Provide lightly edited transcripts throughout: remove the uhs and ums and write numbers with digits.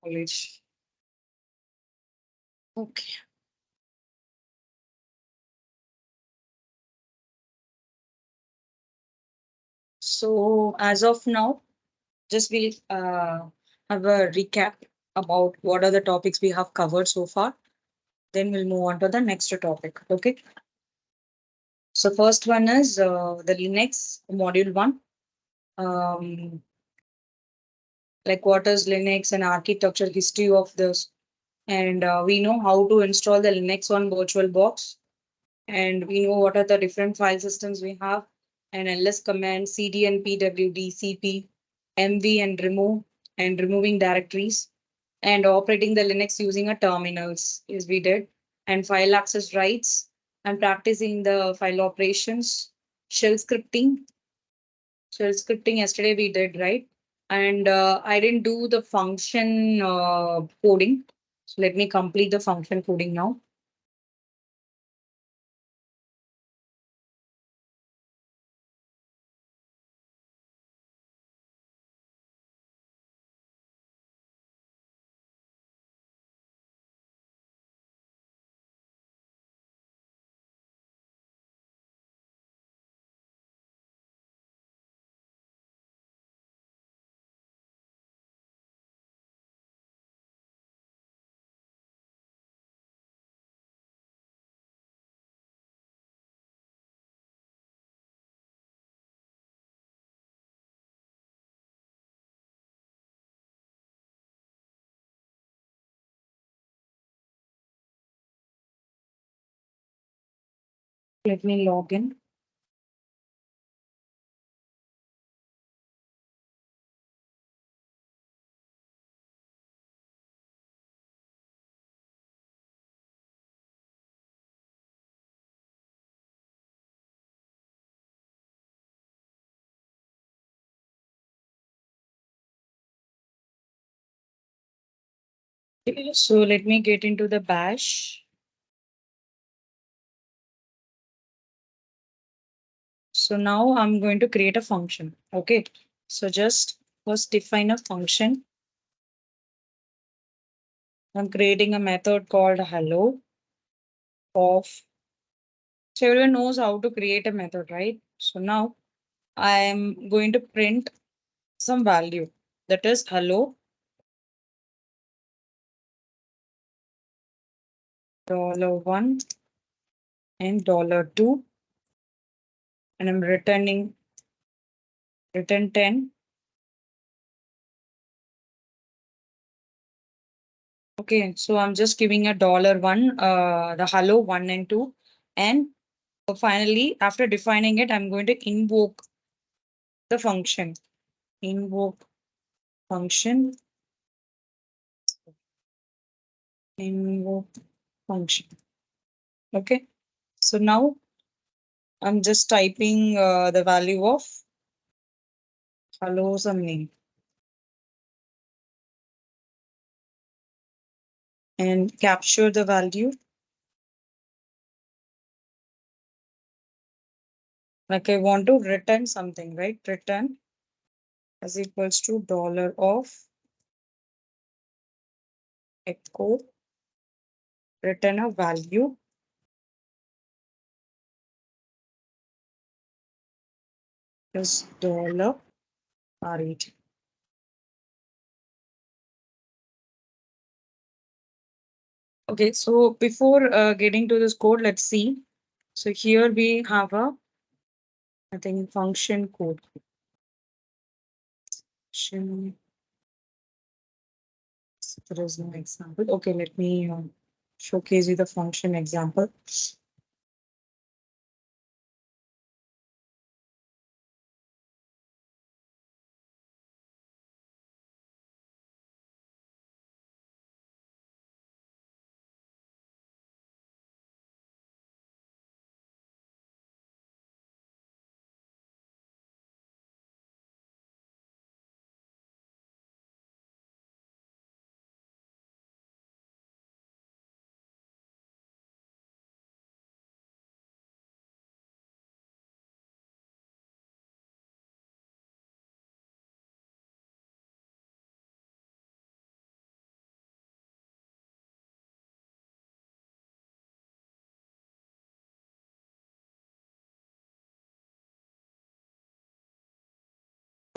College. Okay. So as of now, just we'll have a recap about what are the topics we have covered so far. Then we'll move on to the next topic. Okay. So first one is the Linux module one. Um, like what is Linux and architecture history of this, and we know how to install the Linux on virtual box, and we know what are the different file systems we have, and ls command, cd and pwd, cp, mv and remove, and removing directories, and operating the Linux using a terminals is we did, and file access rights, and practicing the file operations, shell scripting. Shell scripting yesterday we did, right? And I didn't do the function coding. So let me complete the function coding now. Let me log in. Okay, so let me get into the bash. So now I'm going to create a function. Okay. So just first define a function. I'm creating a method called hello of. So everyone knows how to create a method, right? So now I am going to print some value, that is hello $1 and $2, and I'm returning return 10. Okay, so I'm just giving a $1, the hello 1 and 2, and finally after defining it, I'm going to invoke the function. Invoke function. Invoke function. Okay, so now I'm just typing the value of hello some name and capture the value. Like I want to return something, right? Return is equals to dollar of echo, return a value is dollar RET. Okay, so before getting to this code, let's see. So here we have a, I think, function code. There is no example. Okay, let me showcase you the function example.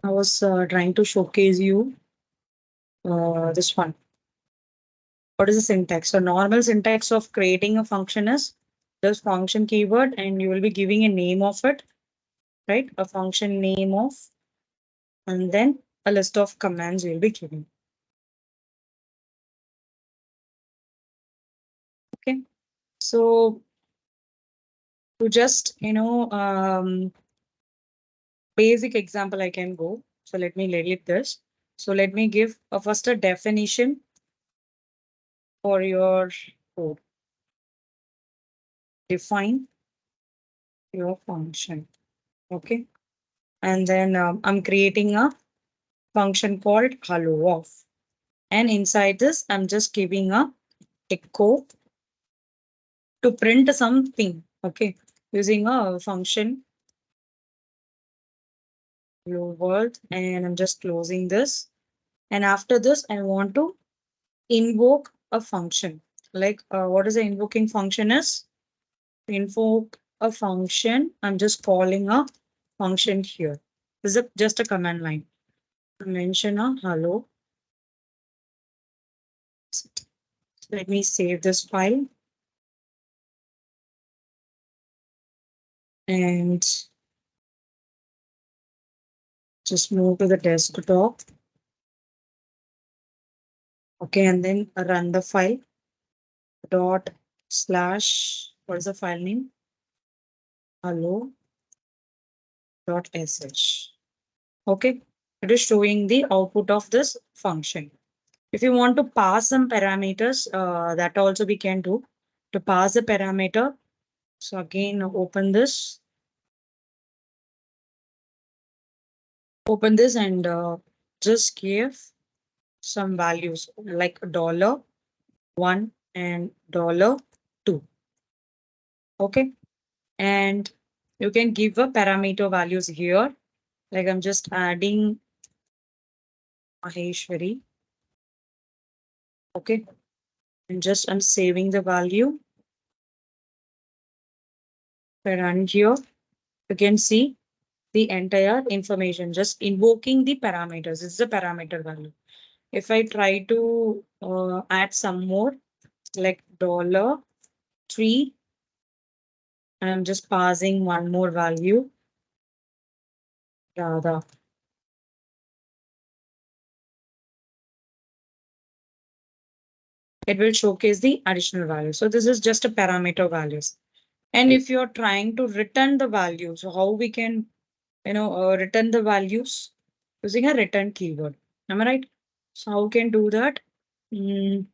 I was trying to showcase you this one. What is the syntax? So normal syntax of creating a function is this function keyword, and you will be giving a name of it, right? A function name of, and then a list of commands you'll be giving. Okay. So to just, basic example, I can go. So let me delete this. So let me give first a definition for your code. Define your function. Okay. And then I'm creating a function called hello off. And inside this, I'm just giving a echo to print something. Okay. Using a function hello world. And I'm just closing this. And after this, I want to invoke a function. Like what is the invoking function is? Invoke a function. I'm just calling a function here. This is just a command line. Mention a hello. Let me save this file and just move to the desktop. Okay, and then run the file dot slash, what is the file name? Hello dot sh. Okay, it is showing the output of this function. If you want to pass some parameters, that also we can do to pass the parameter. So again, open this and just give some values like $1 and $2. Okay. And you can give a parameter values here. Like I'm just adding Maheshwari. Okay. And just I'm saving the value. If I run here, you can see the entire information, just invoking the parameters. This is the parameter value. If I try to add some more, like $3, and I'm just passing one more value, Radha. It will showcase the additional value. So this is just a parameter values. And if you're trying to return the values, so how we can, return the values using a return keyword. Am I right? So how can do that? Mm,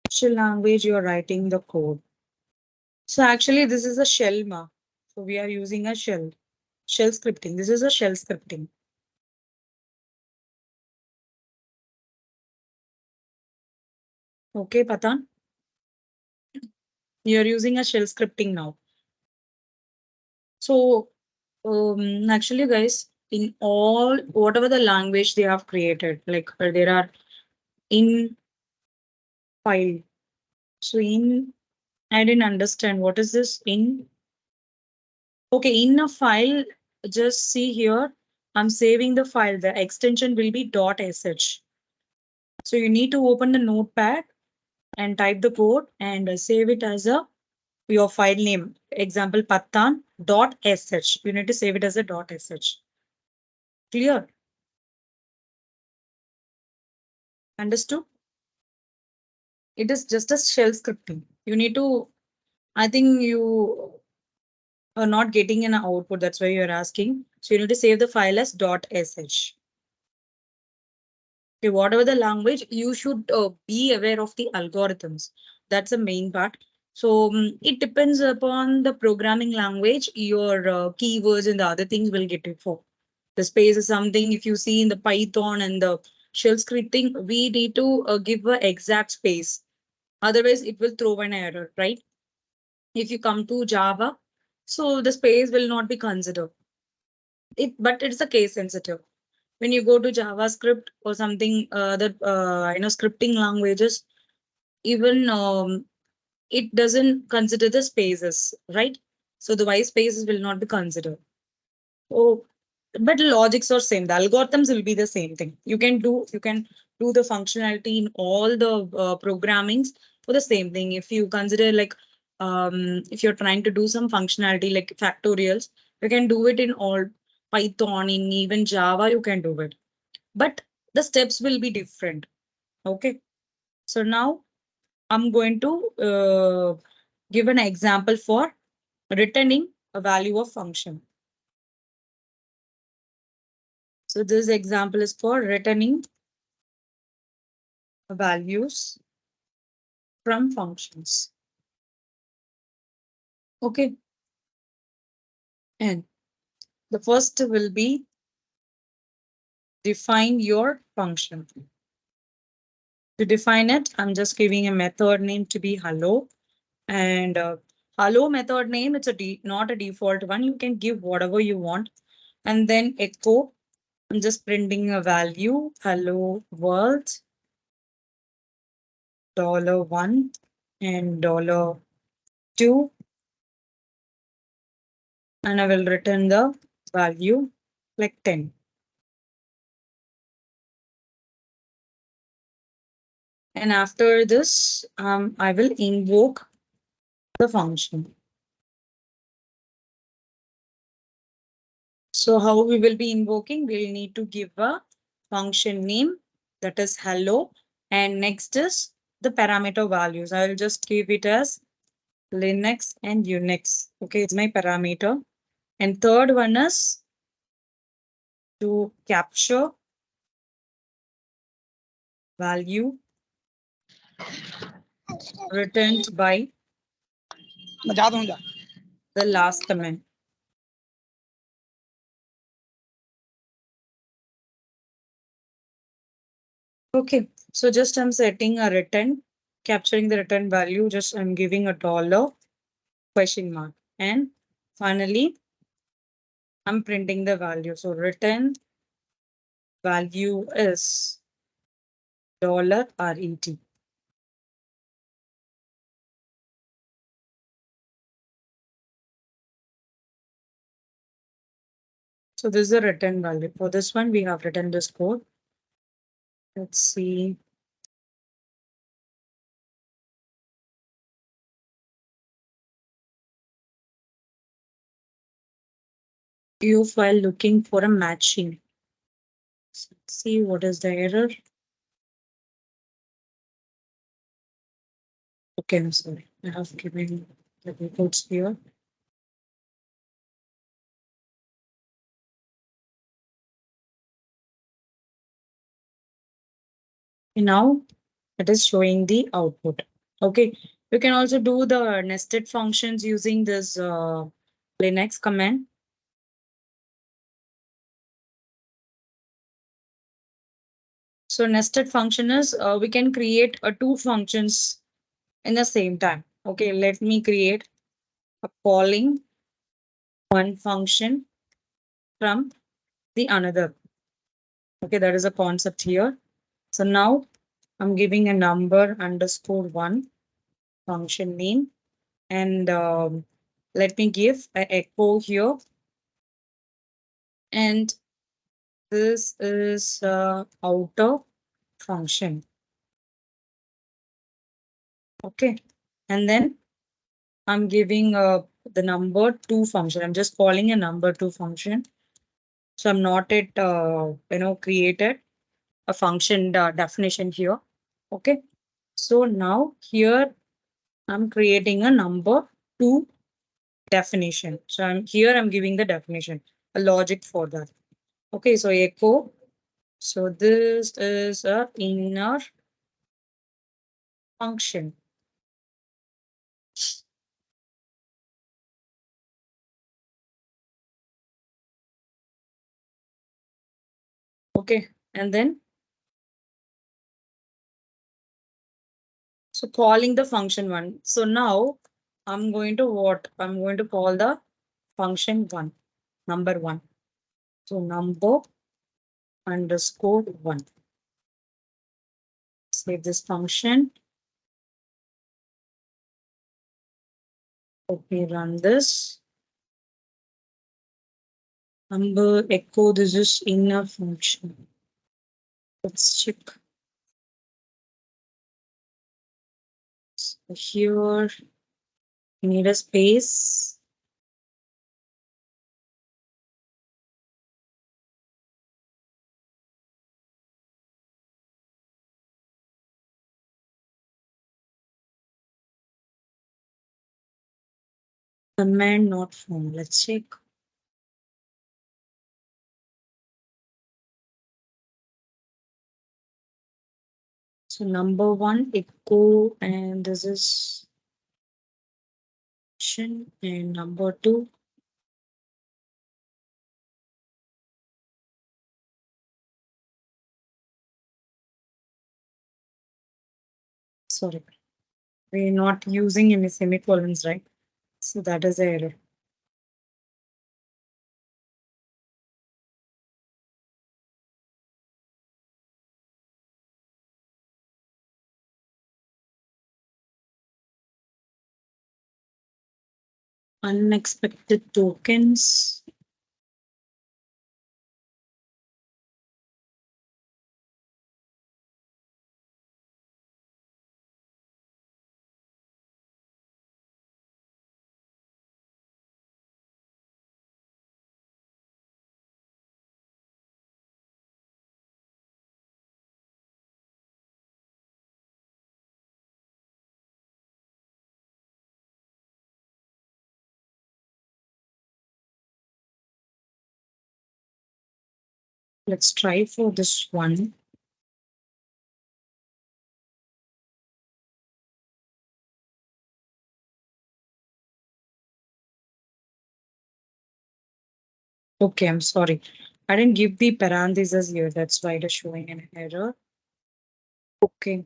which language you're writing the code? So actually, this is a shell ma. So we are using a shell scripting. This is a shell scripting. Okay, Patan. You're using a shell scripting now. So actually, guys, in all whatever the language they have created, like there are in file. So in I didn't understand what is this in. Okay, in a file, just see here. I'm saving the file. The extension will be .sh. So you need to open the notepad and type the code and save it as a your file name. Example patan.sh. You need to save it as a .sh. Clear? Understood? It is just a shell scripting. You need to, I think you are not getting an output. That's why you're asking. So you need to save the file as .sh. Okay, whatever the language, you should be aware of the algorithms. That's the main part. So it depends upon the programming language, your keywords and the other things will get it for. The space is something, if you see in the Python and the shell scripting, we need to give an exact space. Otherwise, it will throw an error, right? If you come to Java, so the space will not be considered. But it's a case sensitive. When you go to JavaScript or something that scripting languages, even it doesn't consider the spaces, right? So the white spaces will not be considered. Oh, but logics are same. The algorithms will be the same thing. You can do the functionality in all the programmings for the same thing. If you consider like if you're trying to do some functionality like factorials, you can do it in all Python, in even Java, you can do it. But the steps will be different. Okay. So now I'm going to give an example for returning a value of function. So this example is for returning values from functions. Okay. And the first will be define your function. To define it, I'm just giving a method name to be hello. And hello method name, it's not a default one. You can give whatever you want. And then echo, I'm just printing a value, hello world, $1 and $2. And I will return the value like 10. And after this, I will invoke the function. So how we will be invoking? We'll need to give a function name, that is hello. And next is the parameter values. I'll just give it as Linux and Unix. Okay, it's my parameter. And third one is to capture value returned by the last comment. Okay, so just I'm setting a return, capturing the return value, just I'm giving a dollar question mark. And finally, I'm printing the value. So return value is $RET. So this is the return value. For this one, we have written this code. Let's see. You file looking for a matching. Let's see what is the error. Okay, I'm sorry. I have given the reports here. And now it is showing the output. Okay, you can also do the nested functions using this Linux command. So nested function is we can create two functions in the same time. Okay, let me create a calling one function from the another. Okay, that is a concept here. So now I'm giving a number underscore one function name, and let me give an echo here. And this is outer function. Okay, and then I'm giving the number two function. I'm just calling a number two function. So I'm not it created a function definition here. Okay, so now here I'm creating a number two definition. So I'm giving the definition, a logic for that. Okay, so echo. So this is a inner function. Okay, and then so calling the function one. So now I'm going to what? I'm going to call the function one, number one. So number underscore one. Save this function. Okay, run this. Number echo, this is inner function. Let's check. So here, we need a space. Command not found. Let's check. So number one, echo, and this is function, and number two, sorry, we're not using any semicolons, right? So that is the error. Unexpected tokens. Let's try for this one. Okay, I'm sorry. I didn't give the parentheses here. That's why it is showing an error. Okay.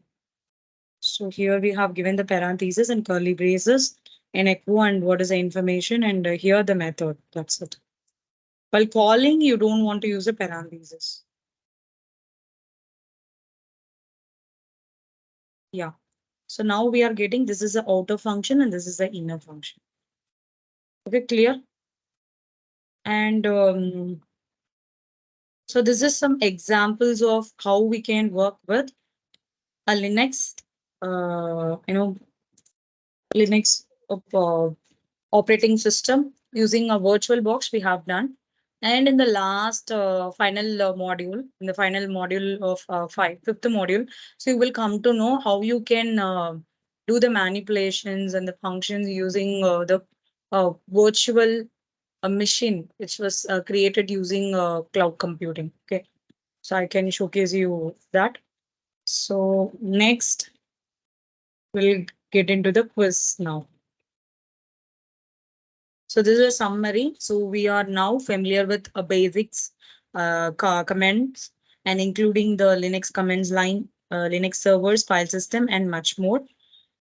So here we have given the parentheses and curly braces and echo and what is the information and here the method. That's it. While calling, you don't want to use the parentheses. Yeah. So now we are getting this is the outer function and this is the inner function. Okay, clear? And so this is some examples of how we can work with a Linux, you know, Linux operating system using a virtual box we have done. And in the last final module, in the final module of fifth module, so you will come to know how you can do the manipulations and the functions using the virtual machine, which was created using cloud computing. Okay, so I can showcase you that. So next, we'll get into the quiz now. So this is a summary. So we are now familiar with a basics commands and including the Linux commands line, Linux servers, file system, and much more,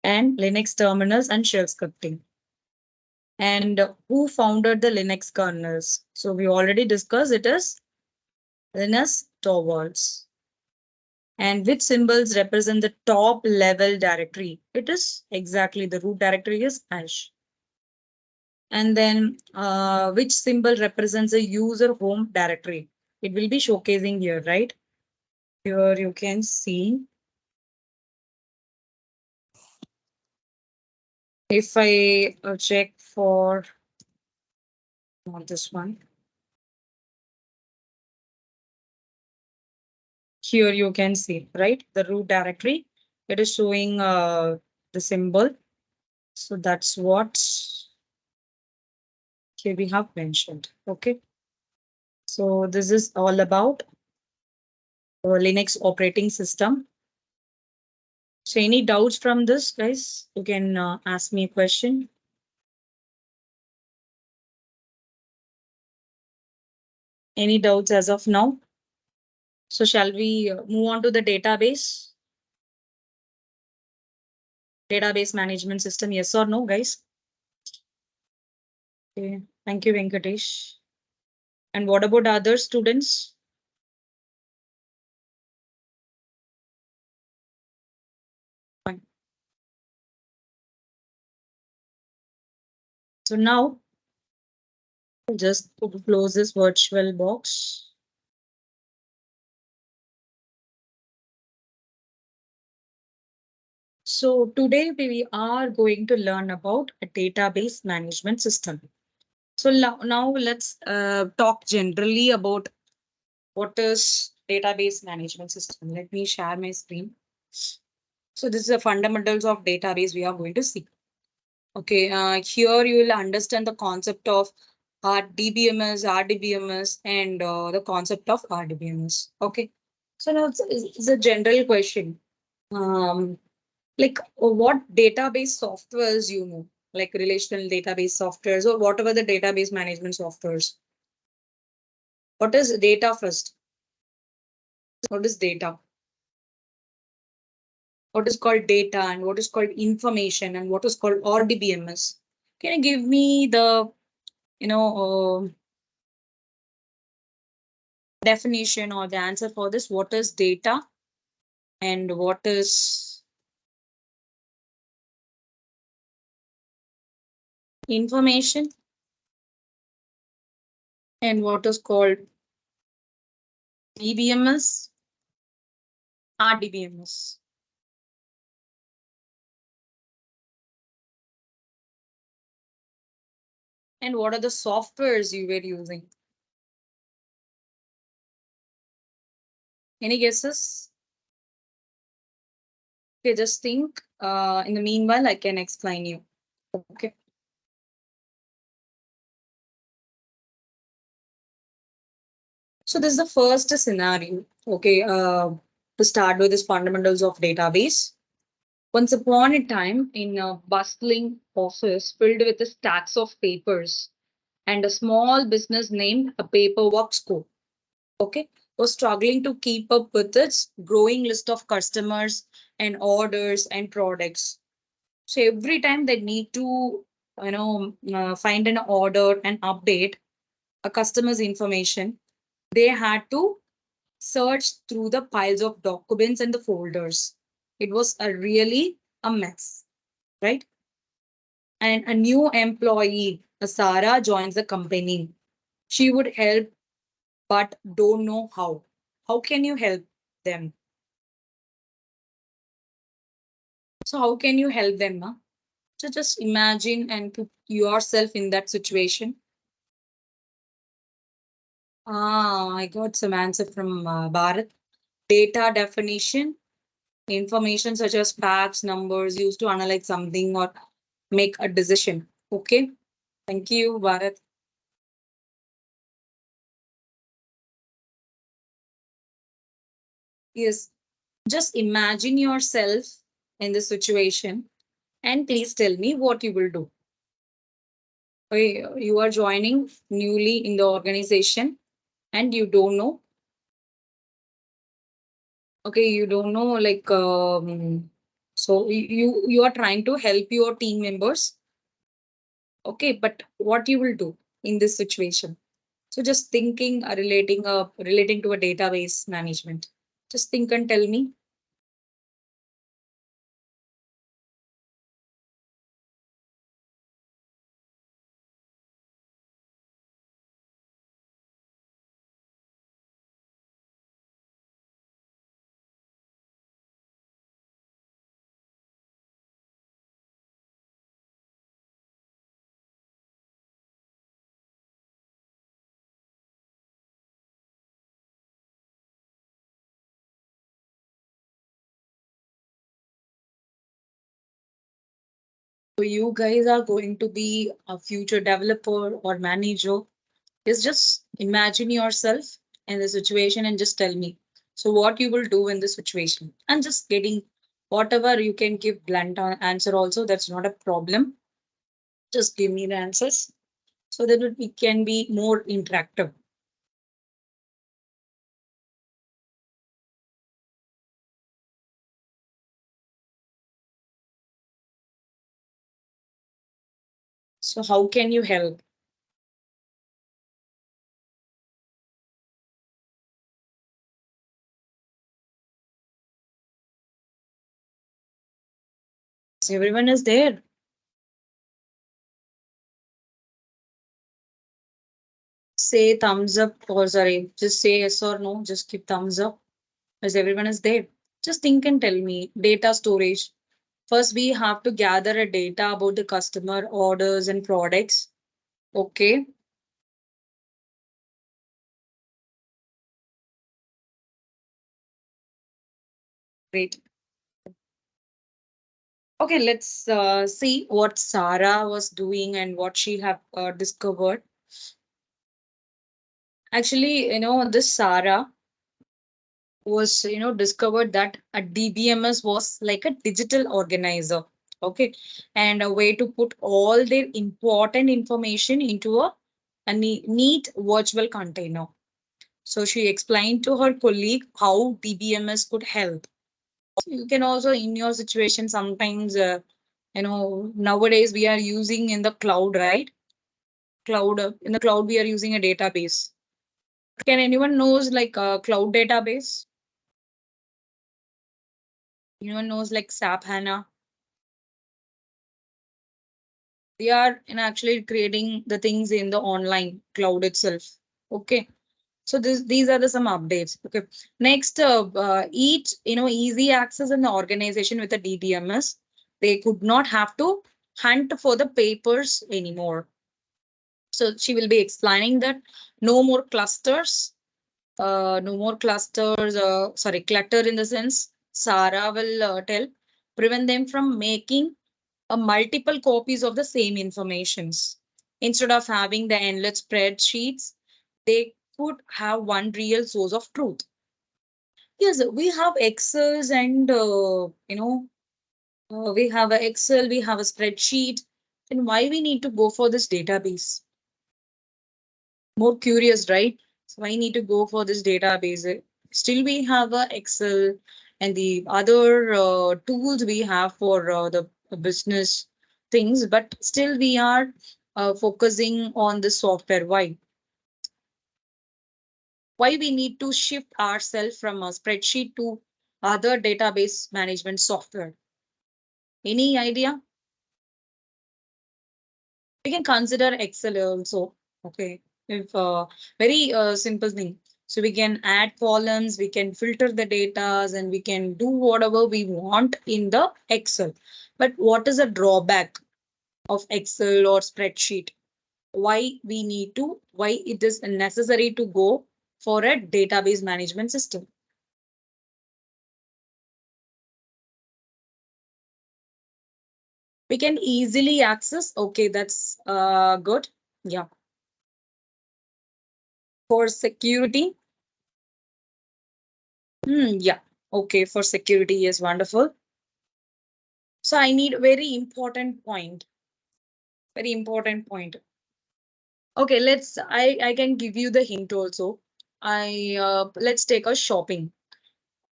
and Linux terminals and shell scripting. And who founded the Linux kernels? So we already discussed it is Linus Torvalds. And which symbols represent the top level directory? It is exactly the root directory is hash. And then which symbol represents a user home directory? It will be showcasing here, right? Here you can see. If I check for not this one, here you can see, right? The root directory. It is showing the symbol. So that's what here we have mentioned. Okay. So this is all about Linux operating system. So any doubts from this, guys? You can ask me a question. Any doubts as of now? So shall we move on to the database? Database management system, yes or no, guys? Okay. Thank you, Venkatesh. And what about other students? Fine. So now just close this virtual box. So today we are going to learn about a database management system. So now let's talk generally about what is database management system. Let me share my screen. So this is the fundamentals of database we are going to see. Okay, here you will understand the concept of DBMS, RDBMS, and the concept of RDBMS. Okay, so now it's a general question. Um, like what database softwares you know, like relational database softwares or whatever the database management softwares. What is data first? What is data? What is called data and what is called information and what is called RDBMS? Can you give me the you know definition or the answer for this? What is data and what is information and what is called DBMS, RDBMS? And what are the softwares you were using? Any guesses? Okay, just think. In the meanwhile, I can explain you. Okay. So this is the first scenario. Okay. To start with, is fundamentals of database. Once upon a time, in a bustling office filled with stacks of papers, and a small business named a Paperworks Co. Okay, was struggling to keep up with its growing list of customers and orders and products. So every time they need to, find an order and update a customer's information, they had to search through the piles of documents and the folders. It was a really a mess, right? And a new employee, Sarah, joins the company. She would help, but don't know how. How can you help them? So how can you help them? Huh? So just imagine and put yourself in that situation. I got some answer from Bharat. Data definition, information such as facts, numbers used to analyze something or make a decision. Okay. Thank you, Bharat. Yes. Just imagine yourself in this situation and please tell me what you will do. Okay, you are joining newly in the organization and you don't know. Okay, you don't know like so you are trying to help your team members. Okay, but what you will do in this situation? So just thinking, relating to a database management. Just think and tell me. So you guys are going to be a future developer or manager. Is just imagine yourself in the situation and just tell me. So what you will do in this situation? And just getting whatever you can give blunt answer also. That's not a problem. Just give me the answers so that it can be more interactive. So how can you help? So everyone is there. Say thumbs up, or sorry, just say yes or no. Just keep thumbs up as everyone is there. Just think and tell me. Data storage. First, we have to gather a data about the customer orders and products. Okay. Great. Okay, let's see what Sarah was doing and what she have discovered. Actually, this Sarah was, discovered that a DBMS was like a digital organizer. Okay. And a way to put all their important information into a neat virtual container. So she explained to her colleague how DBMS could help. You can also, in your situation, sometimes, nowadays we are using in the cloud, right? Cloud, in the cloud, we are using a database. Can anyone knows like a cloud database? Anyone knows like SAP HANA? They are actually creating the things in the online cloud itself. Okay. So these are the some updates. Okay. Next, each, easy access in the organization with the DBMS. They could not have to hunt for the papers anymore. So she will be explaining that no more clusters, sorry, clutter in the sense, Sarah will tell, prevent them from making a multiple copies of the same informations. Instead of having the endless spreadsheets, they could have one real source of truth. Yes, we have Excels and, we have a Excel, we have a spreadsheet. Then why we need to go for this database? More curious, right? So I need to go for this database. Still, we have a Excel and the other tools we have for the business things, but still we are focusing on the software. Why we need to shift ourselves from a spreadsheet to other database management software? Any idea? We can consider Excel also. Okay. If very simple thing. So we can add columns, we can filter the data, and we can do whatever we want in the Excel. But what is the drawback of Excel or spreadsheet? Why it is necessary to go for a database management system? We can easily access. Okay, that's good. Yeah. For security. Yeah. Okay, for security, yes, wonderful. So I need very important point. Very important point. Okay, I can give you the hint also. Let's take a shopping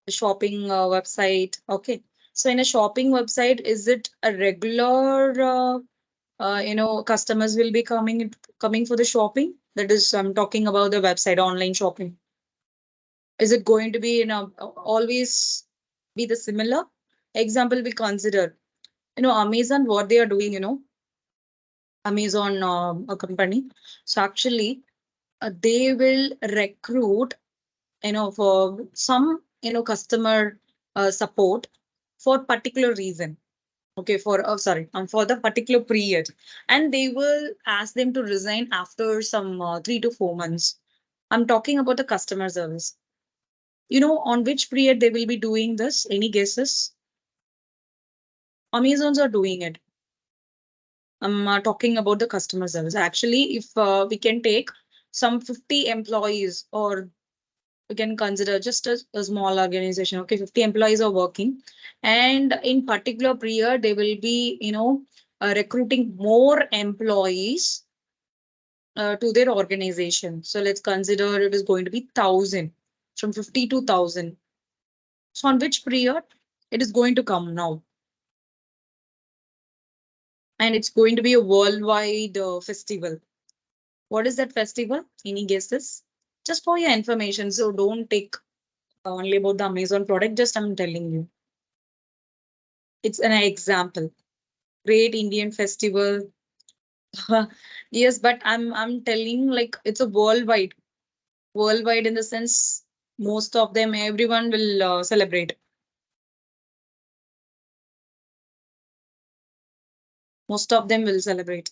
website. Okay. So in a shopping website, is it a regular customers will be coming for the shopping? That is, I'm talking about the website, online shopping. Is it going to be, always be the similar? Example we consider, Amazon, what they are doing, Amazon, a company. So actually, they will recruit, for some, customer support for particular reason. Okay, for the particular period, and they will ask them to resign after some 3 to 4 months. I'm talking about the customer service. On which period they will be doing this? Any guesses? Amazons are doing it. I'm talking about the customer service. Actually, if we can take some 50 employees, or we can consider just a small organization. Okay, 50 employees are working, and in particular period, they will be, recruiting more employees to their organization. So let's consider it is going to be 1,000, from 50 to 1,000. So on which period it is going to come now? And it's going to be a worldwide festival. What is that festival? Any guesses? Just for your information, so don't take only about the Amazon product. Just I'm telling you. It's an example. Great Indian festival. Yes, but I'm telling like it's a worldwide in the sense most of them, everyone will celebrate. Most of them will celebrate.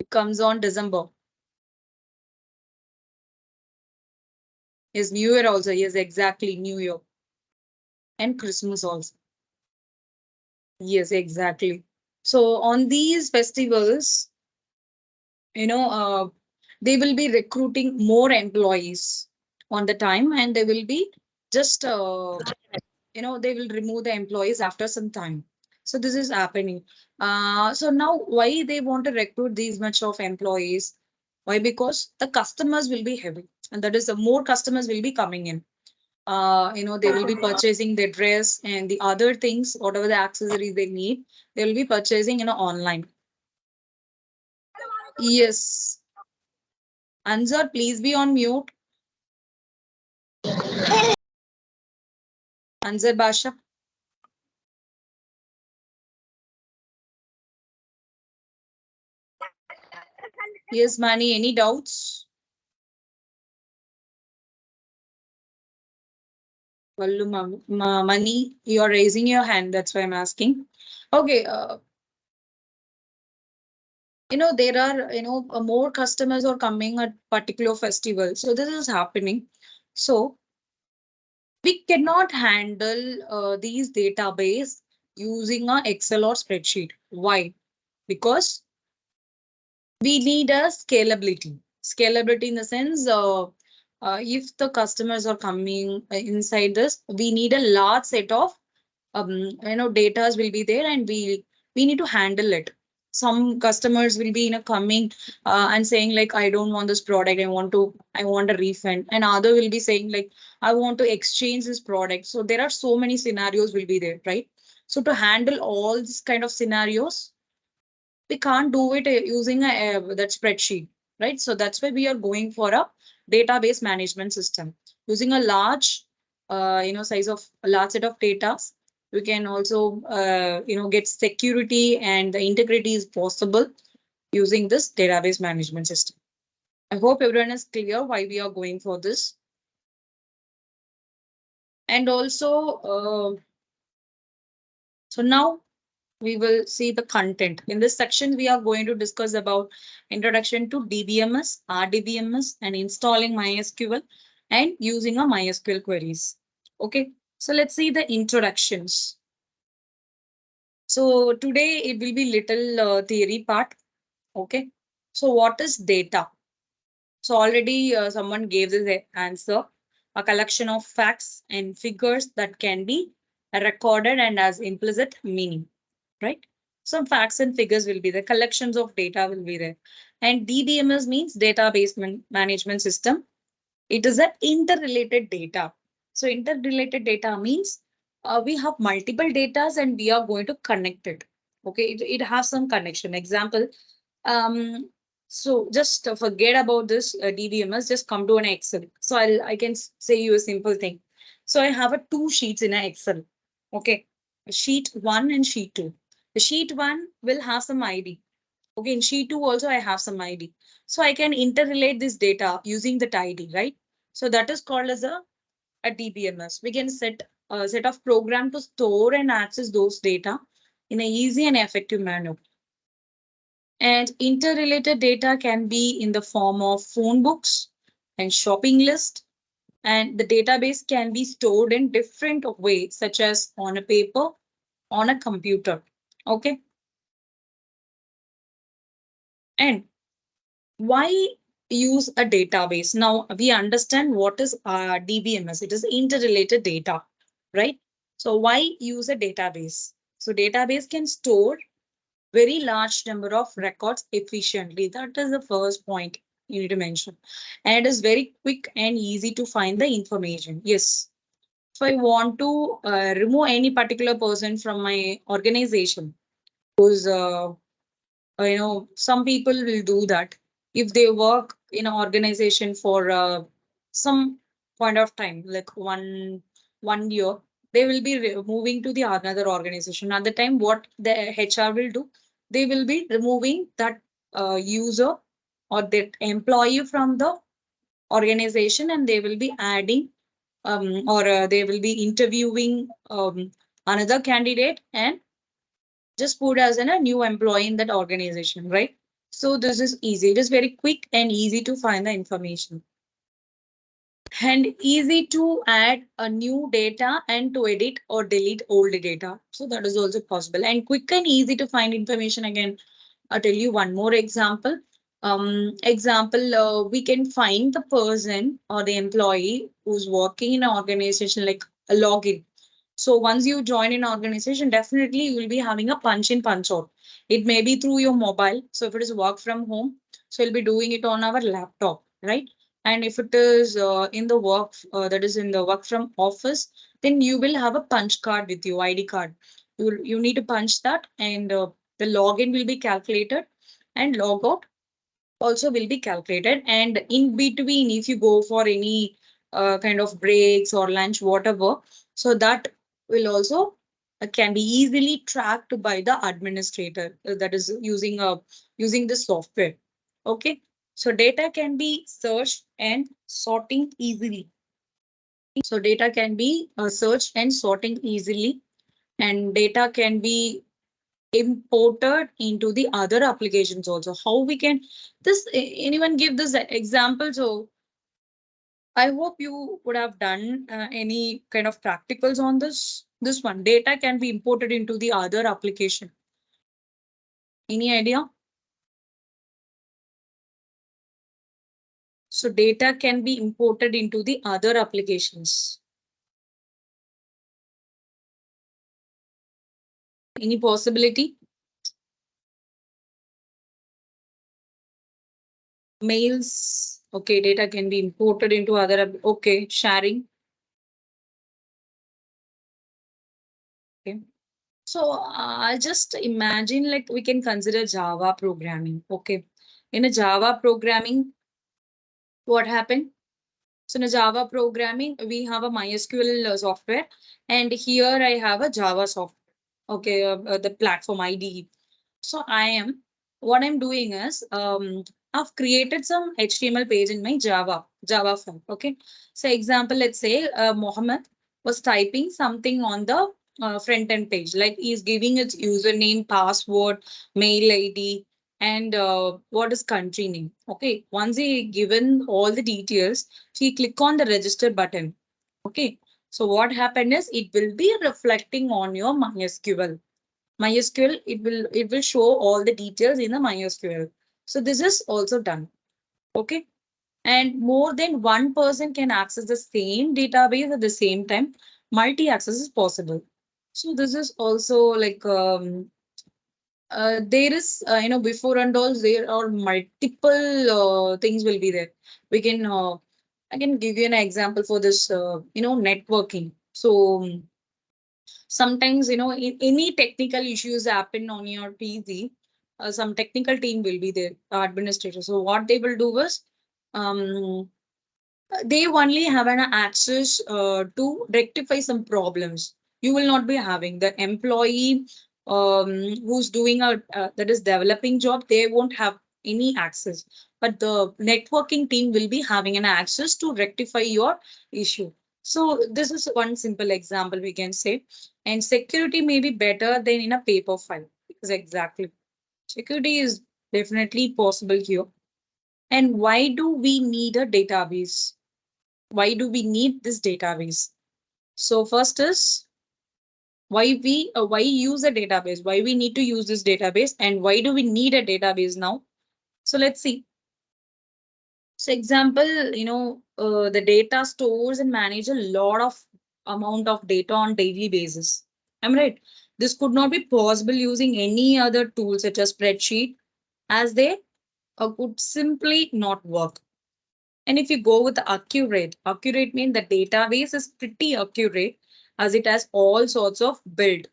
It comes on December. Yes, New Year also. Yes, exactly. New Year and Christmas also. Yes, exactly. So on these festivals, you know, they will be recruiting more employees on the time, and they will be just, they will remove the employees after some time. So this is happening. So now why they want to recruit these much of employees? Why? Because the customers will be heavy, and that is the more customers will be coming in. They will be purchasing their dress and the other things, whatever the accessories they need, they will be purchasing, online. Yes. Answer, please be on mute. Answer Basha. Yes, Mani, any doubts? Vallu Mani, you are raising your hand. That's why I'm asking. Okay. There are, more customers are coming at particular festival. So this is happening. So we cannot handle these database using a Excel or spreadsheet. Why? Because we need a scalability. Scalability in the sense, if the customers are coming inside this, we need a large set of datas will be there, and we need to handle it. Some customers will be coming and saying like, I don't want this product, I want a refund, and other will be saying like, I want to exchange this product. So there are so many scenarios will be there, right? So to handle all these kind of scenarios, we can't do it using that spreadsheet, right? So that's why we are going for a database management system using a large, size of a large set of data. We can also, get security, and the integrity is possible using this database management system. I hope everyone is clear why we are going for this. And also, so now we will see the content. In this section, we are going to discuss about introduction to DBMS, RDBMS, and installing MySQL and using a MySQL queries. Okay, so let's see the introductions. So today it will be little theory part. Okay, so what is data? So already someone gave this answer, a collection of facts and figures that can be recorded and has implicit meaning, right? Some facts and figures will be there, collections of data will be there. And DBMS means database management system. It is an interrelated data. So interrelated data means we have multiple data and we are going to connect it. Okay, it has some connection. Example, um, so just forget about this DBMS, just come to an Excel. So I can say you a simple thing. So I have a two sheets in an Excel. Okay, sheet one and sheet two. The sheet one will have some ID. Okay, in sheet two also I have some ID. So I can interrelate this data using that ID, right? So that is called as a DBMS. We can set a set of program to store and access those data in an easy and effective manner. And interrelated data can be in the form of phone books and shopping list. And the database can be stored in different ways, such as on a paper, on a computer. Okay. And why use a database? Now we understand what is DBMS. It is interrelated data, right? So why use a database? So database can store very large number of records efficiently. That is the first point you need to mention. And it is very quick and easy to find the information. Yes. If I want to remove any particular person from my organization who's some people will do that if they work in an organization for some point of time, like one year, they will be moving to the another organization. At the time, what the HR will do, they will be removing that user or that employee from the organization, and they will be adding or they will be interviewing another candidate and just put as a new employee in that organization, right? So this is easy. It is very quick and easy to find the information and easy to add a new data and to edit or delete old data. So that is also possible and quick and easy to find information. Again, I'll tell you one more example. We can find the person or the employee who's working in an organization like a login. So once you join an organization, definitely you will be having a punch in, punch out. It may be through your mobile. So if it is work from home, so you'll be doing it on our laptop, right? And if it is in the work, that is in the work from office, then you will have a punch card with you, ID card. You need to punch that, and the login will be calculated and log out also will be calculated. And in between, if you go for any kind of breaks or lunch, whatever, so that will also can be easily tracked by the administrator that is using the software. Okay, so data can be searched and sorting easily. So data can be searched and sorting easily, and data can be imported into the other applications also. How we can this anyone give this example? So I hope you would have done any kind of practicals on this one. Data can be imported into the other application. Any idea? So data can be imported into the other applications. Any possibility? Mails. Okay, data can be imported into other. Okay, sharing. Okay. So just imagine like we can consider Java programming. Okay. In a Java programming, what happened? So in a Java programming, we have a MySQL software, and here I have a Java software. Okay, the platform IDE. So what I'm doing is, I've created some HTML page in my Java file. Okay. So example, let's say Mohammed was typing something on the front end page, like he's giving its username, password, mail ID, and what is country name. Okay. Once he given all the details, he click on the register button. Okay. So what happened is it will be reflecting on your MySQL, it will show all the details in the MySQL. So this is also done. Okay. And more than one person can access the same database at the same time. Multi-access is possible. So this is also like there is before and all there are multiple things will be there. We can I can give you an example for this networking. So sometimes any technical issues happen on your PC, some technical team will be there, administrator. So what they will do is um, they only have an access to rectify some problems. You will not be having the employee who's doing a that is developing job. They won't have any access, but the networking team will be having an access to rectify your issue. So this is one simple example we can say. And security may be better than in a paper file, because exactly security is definitely possible here. And why do we need a database? Why do we need this database? So first is why use a database? Why we need to use this database, and why do we need a database now? So let's see. So example, the data stores and manage a lot of amount of data on daily basis. I'm right. This could not be possible using any other tool such as spreadsheet, as they could simply not work. And if you go with the accurate means the database is pretty accurate, as it has all sorts of build.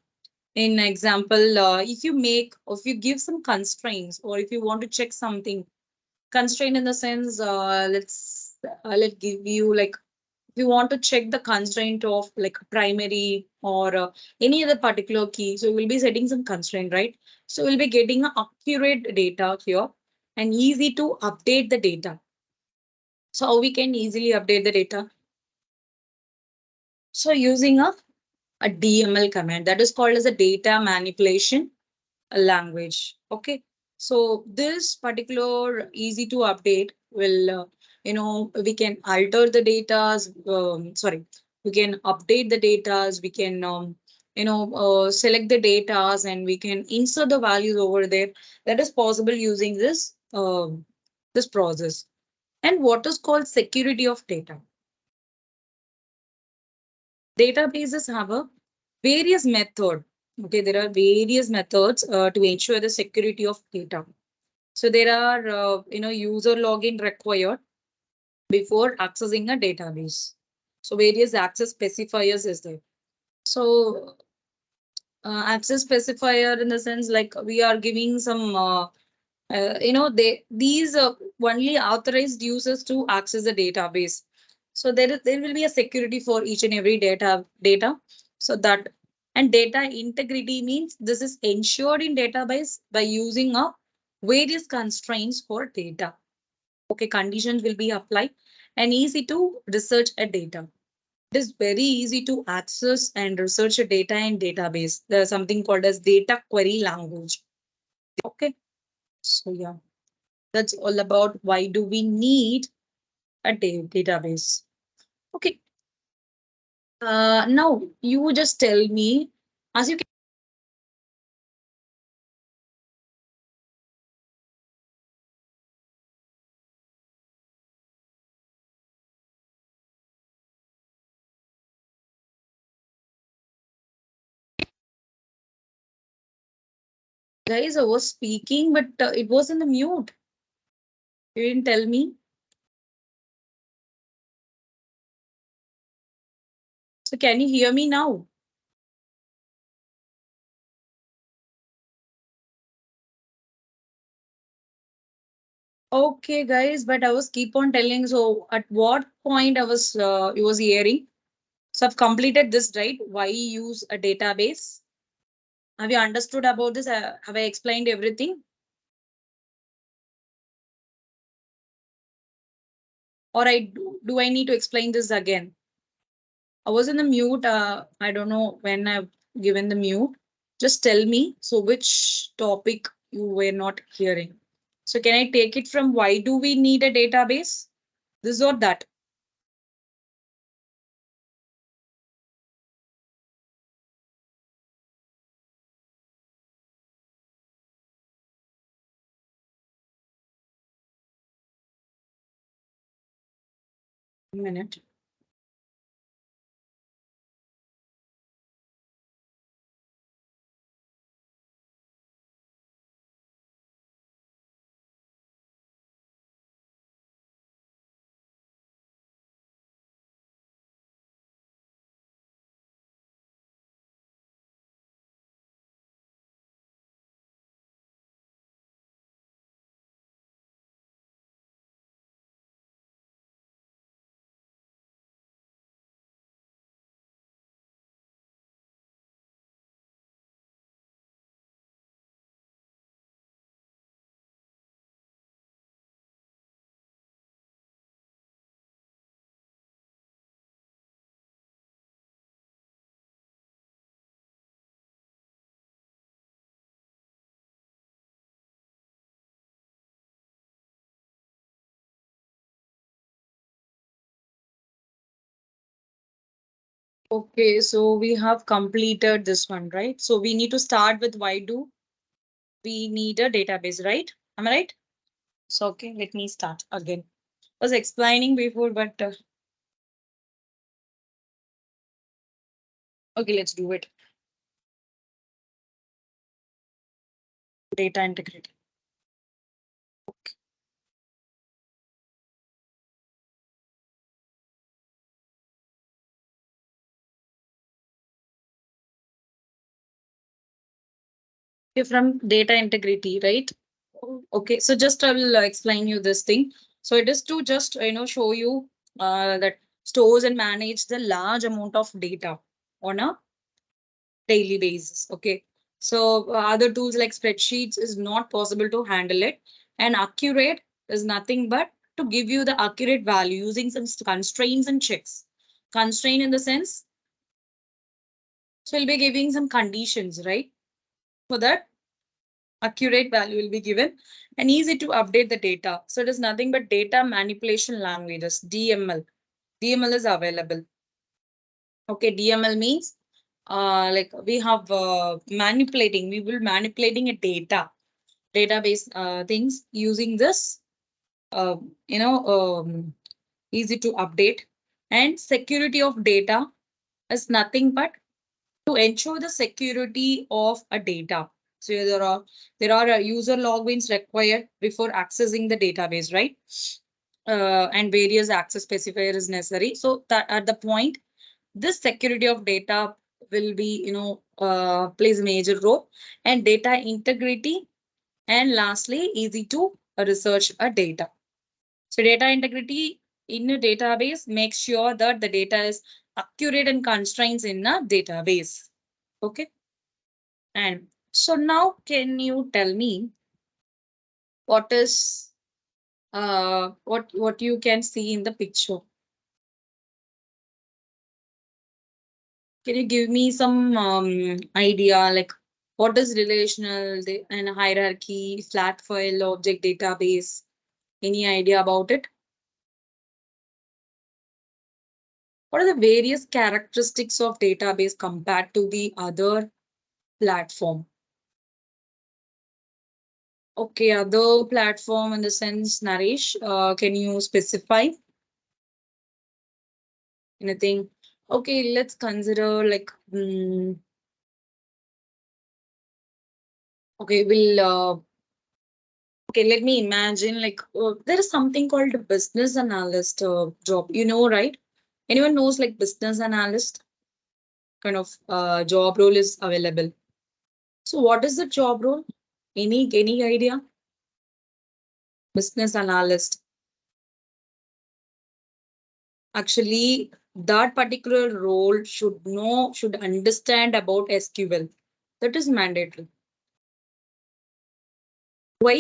In example, if you give some constraints, or if you want to check something, constraint in the sense, let's give you like if you want to check the constraint of like primary or any other particular key, so we'll be setting some constraint, right? So we'll be getting a accurate data here and easy to update the data. So how we can easily update the data? So using a DML command that is called as a data manipulation language. Okay. So this particular easy to update will, we can alter the data. Sorry, we can update the data. We can, select the data and we can insert the values over there. That is possible using this process. And what is called security of data? Databases have a various method. Okay, there are various methods to ensure the security of data. So there are, user login required before accessing a database. So various access specifiers is there. So access specifier in the sense like we are giving some, these only authorized users to access the database. So there will be a security for each and every data. So that, and data integrity means this is ensured in database by using a various constraints for data. Okay, conditions will be applied and easy to research a data. It is very easy to access and research a data in database. There's something called as data query language. Okay, so yeah, that's all about why do we need a database. Okay, now you just tell me, as you can, guys, I was speaking, but it was in the mute. You didn't tell me. So can you hear me now? Okay, guys, but I was keep on telling. So at what point you was hearing? So I've completed this, right? Why use a database? Have you understood about this? Have I explained everything? Or do I need to explain this again? I was in the mute. I don't know when I've given the mute. Just tell me. So which topic you were not hearing? So can I take it from why do we need a database? This or that? A minute. Okay, so we have completed this one, right? So we need to start with why do we need a database, right? Am I right? So, okay, let me start again. I was explaining before, but okay, let's do it. Data integrity. Okay, from data integrity, right? Okay, so just I will explain you this thing. So it is to just show you that stores and manage the large amount of data on a daily basis. Okay. So other tools like spreadsheets is not possible to handle it. And accurate is nothing but to give you the accurate value using some constraints and checks. Constraint in the sense, so we'll be giving some conditions, right? For that accurate value will be given and easy to update the data. So it is nothing but data manipulation languages, DML. DML is available. Okay, DML means like we have manipulating, we will manipulating a database things using this, uh, you know, easy to update. And security of data is nothing but to ensure the security of a data. So there are user logins required before accessing the database, right? And various access specifier is necessary. So that at the point, this security of data will be, plays a major role, and data integrity, and lastly, easy to research a data. So data integrity in a database makes sure that the data is accurate and constraints in a database. Okay. And so now can you tell me what is what you can see in the picture? Can you give me some idea like what is relational and hierarchy, flat file, object database? Any idea about it? What are the various characteristics of database compared to the other platform? Okay, other platform in the sense, Naresh, can you specify anything? Okay, let's consider like, okay, okay, let me imagine like there is something called a business analyst job, right? Anyone knows like business analyst kind of job role is available. So what is the job role? Any idea? Business analyst. Actually, that particular role should understand about SQL. That is mandatory. Why,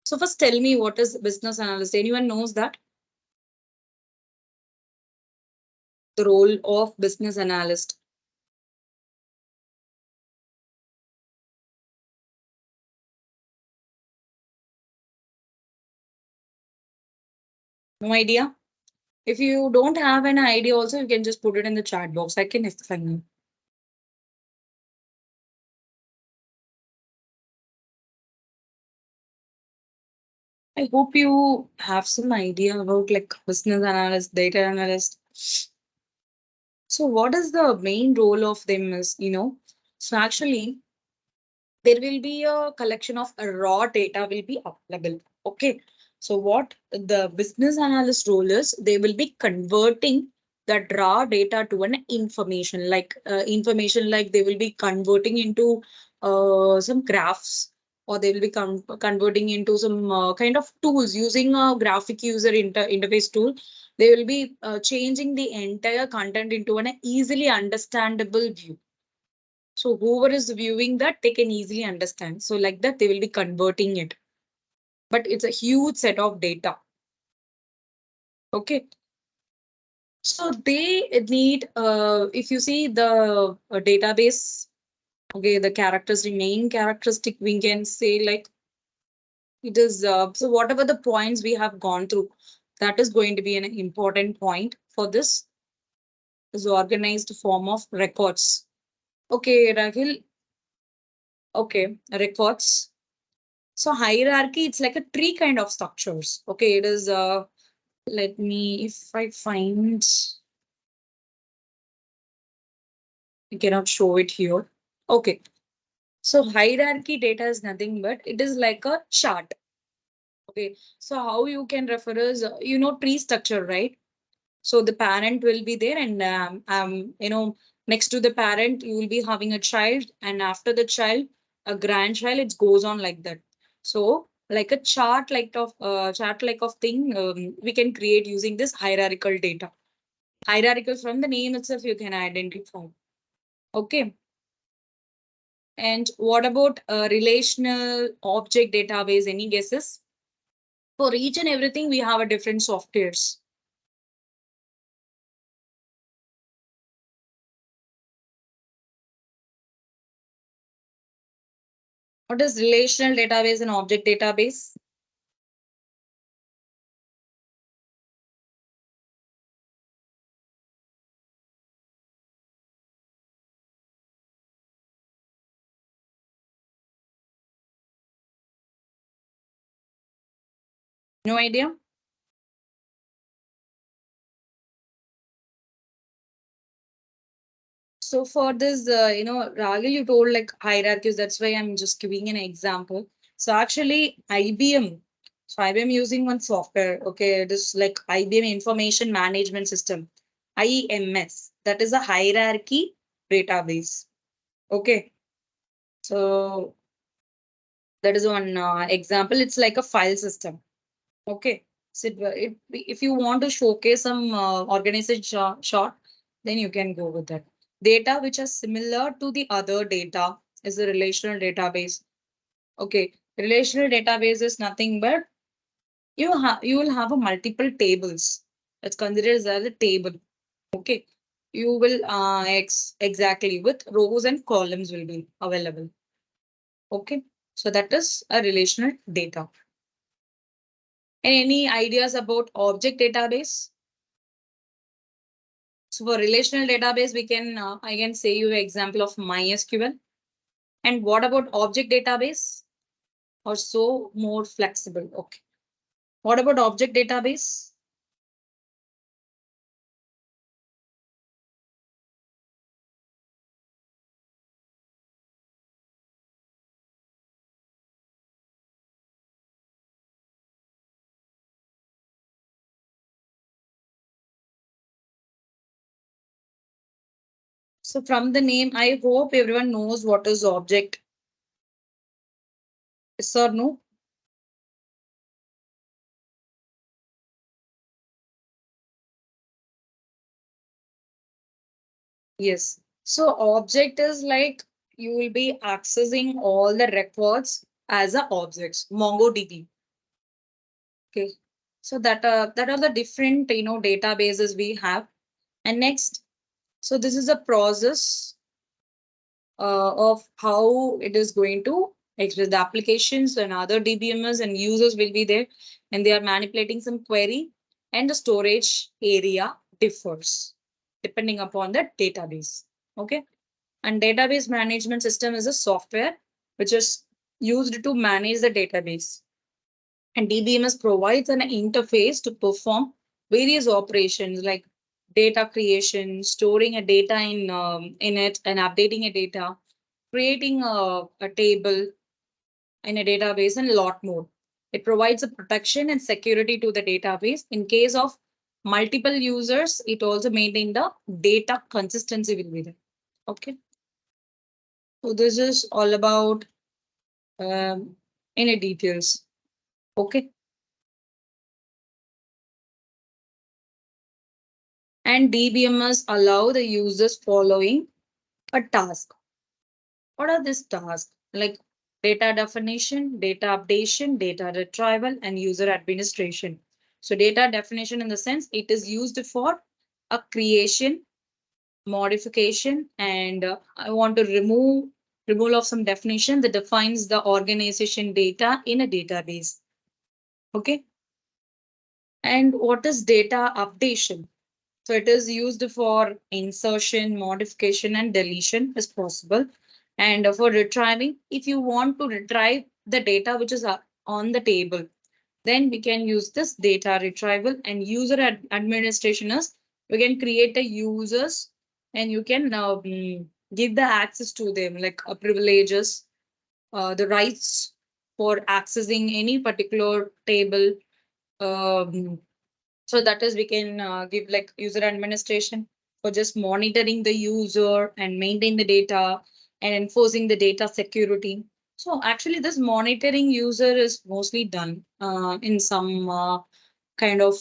So first tell me what is business analyst. Anyone knows that? The role of business analyst. No idea? If you don't have an idea also, you can just put it in the chat box. I can explain you. I hope you have some idea about like business analyst, data analyst. So what is the main role of them is, so actually there will be a collection of raw data will be available. Okay. So what the business analyst role is, they will be converting that raw data to an information like they will be converting into some graphs, or they will be converting into some kind of tools using a graphic user interface tool. They will be changing the entire content into an easily understandable view. So whoever is viewing that, they can easily understand. So like that, they will be converting it. But it's a huge set of data. Okay. So they need, if you see the database, okay, the main characteristic, we can say like it is, so whatever the points we have gone through, that is going to be an important point for this is organized form of records. Okay, Rahil. Okay, records. So hierarchy, it's like a tree kind of structures. Okay, it is, let me, if I find, I cannot show it here. Okay, so hierarchy data is nothing but it is like a chart. Okay, so how you can refer is, tree structure, right? So the parent will be there and, next to the parent, you will be having a child, and after the child, a grandchild, it goes on like that. So like a chart like of thing we can create using this hierarchical data. Hierarchical, from the name itself you can identify. Okay. And what about relational object database? Any guesses? For each and everything, we have a different softwares. What is relational database and object database? No idea? So for this, Ragil, you told like hierarchies. That's why I'm just giving an example. So actually, IBM. So IBM using one software. Okay, this like IBM Information Management System, IMS. That is a hierarchy database. Okay, so that is one example. It's like a file system. Okay, so if you want to showcase some organization short, then you can go with that. Data which are similar to the other data is a relational database. Okay, relational database is nothing but you will have a multiple tables. It's considered as a table. Okay, you will exactly with rows and columns will be available. Okay, so that is a relational data. And any ideas about object database? So for relational database, we can I can say you an example of MySQL. And what about object database? Or so more flexible. Okay. What about object database? So from the name, I hope everyone knows what is object. Yes or no? Yes. So object is like you will be accessing all the records as a objects. MongoDB. Okay. So that are the different databases we have. And next, so this is a process of how it is going to express the applications and other DBMS and users will be there and they are manipulating some query and the storage area differs depending upon the database. Okay. And database management system is a software which is used to manage the database. And DBMS provides an interface to perform various operations like data creation, storing a data in it, and updating a data, creating a table in a database, and a lot more. It provides a protection and security to the database. In case of multiple users, it also maintain the data consistency will be there. Okay. So this is all about any details. Okay. And DBMS allow the users following a task. What are these tasks? Like data definition, data updation, data retrieval, and user administration. So data definition in the sense it is used for a creation, modification, and I want to remove removal of some definition that defines the organization data in a database. Okay. And what is data updation? So it is used for insertion, modification, and deletion as possible. And for retrieving, if you want to retrieve the data which is on the table, then we can use this data retrieval and user administration is we can create a users and you can give the access to them like privileges, the rights for accessing any particular table. Um, so that is we can give like user administration for just monitoring the user and maintain the data and enforcing the data security. So actually, this monitoring user is mostly done in some kind of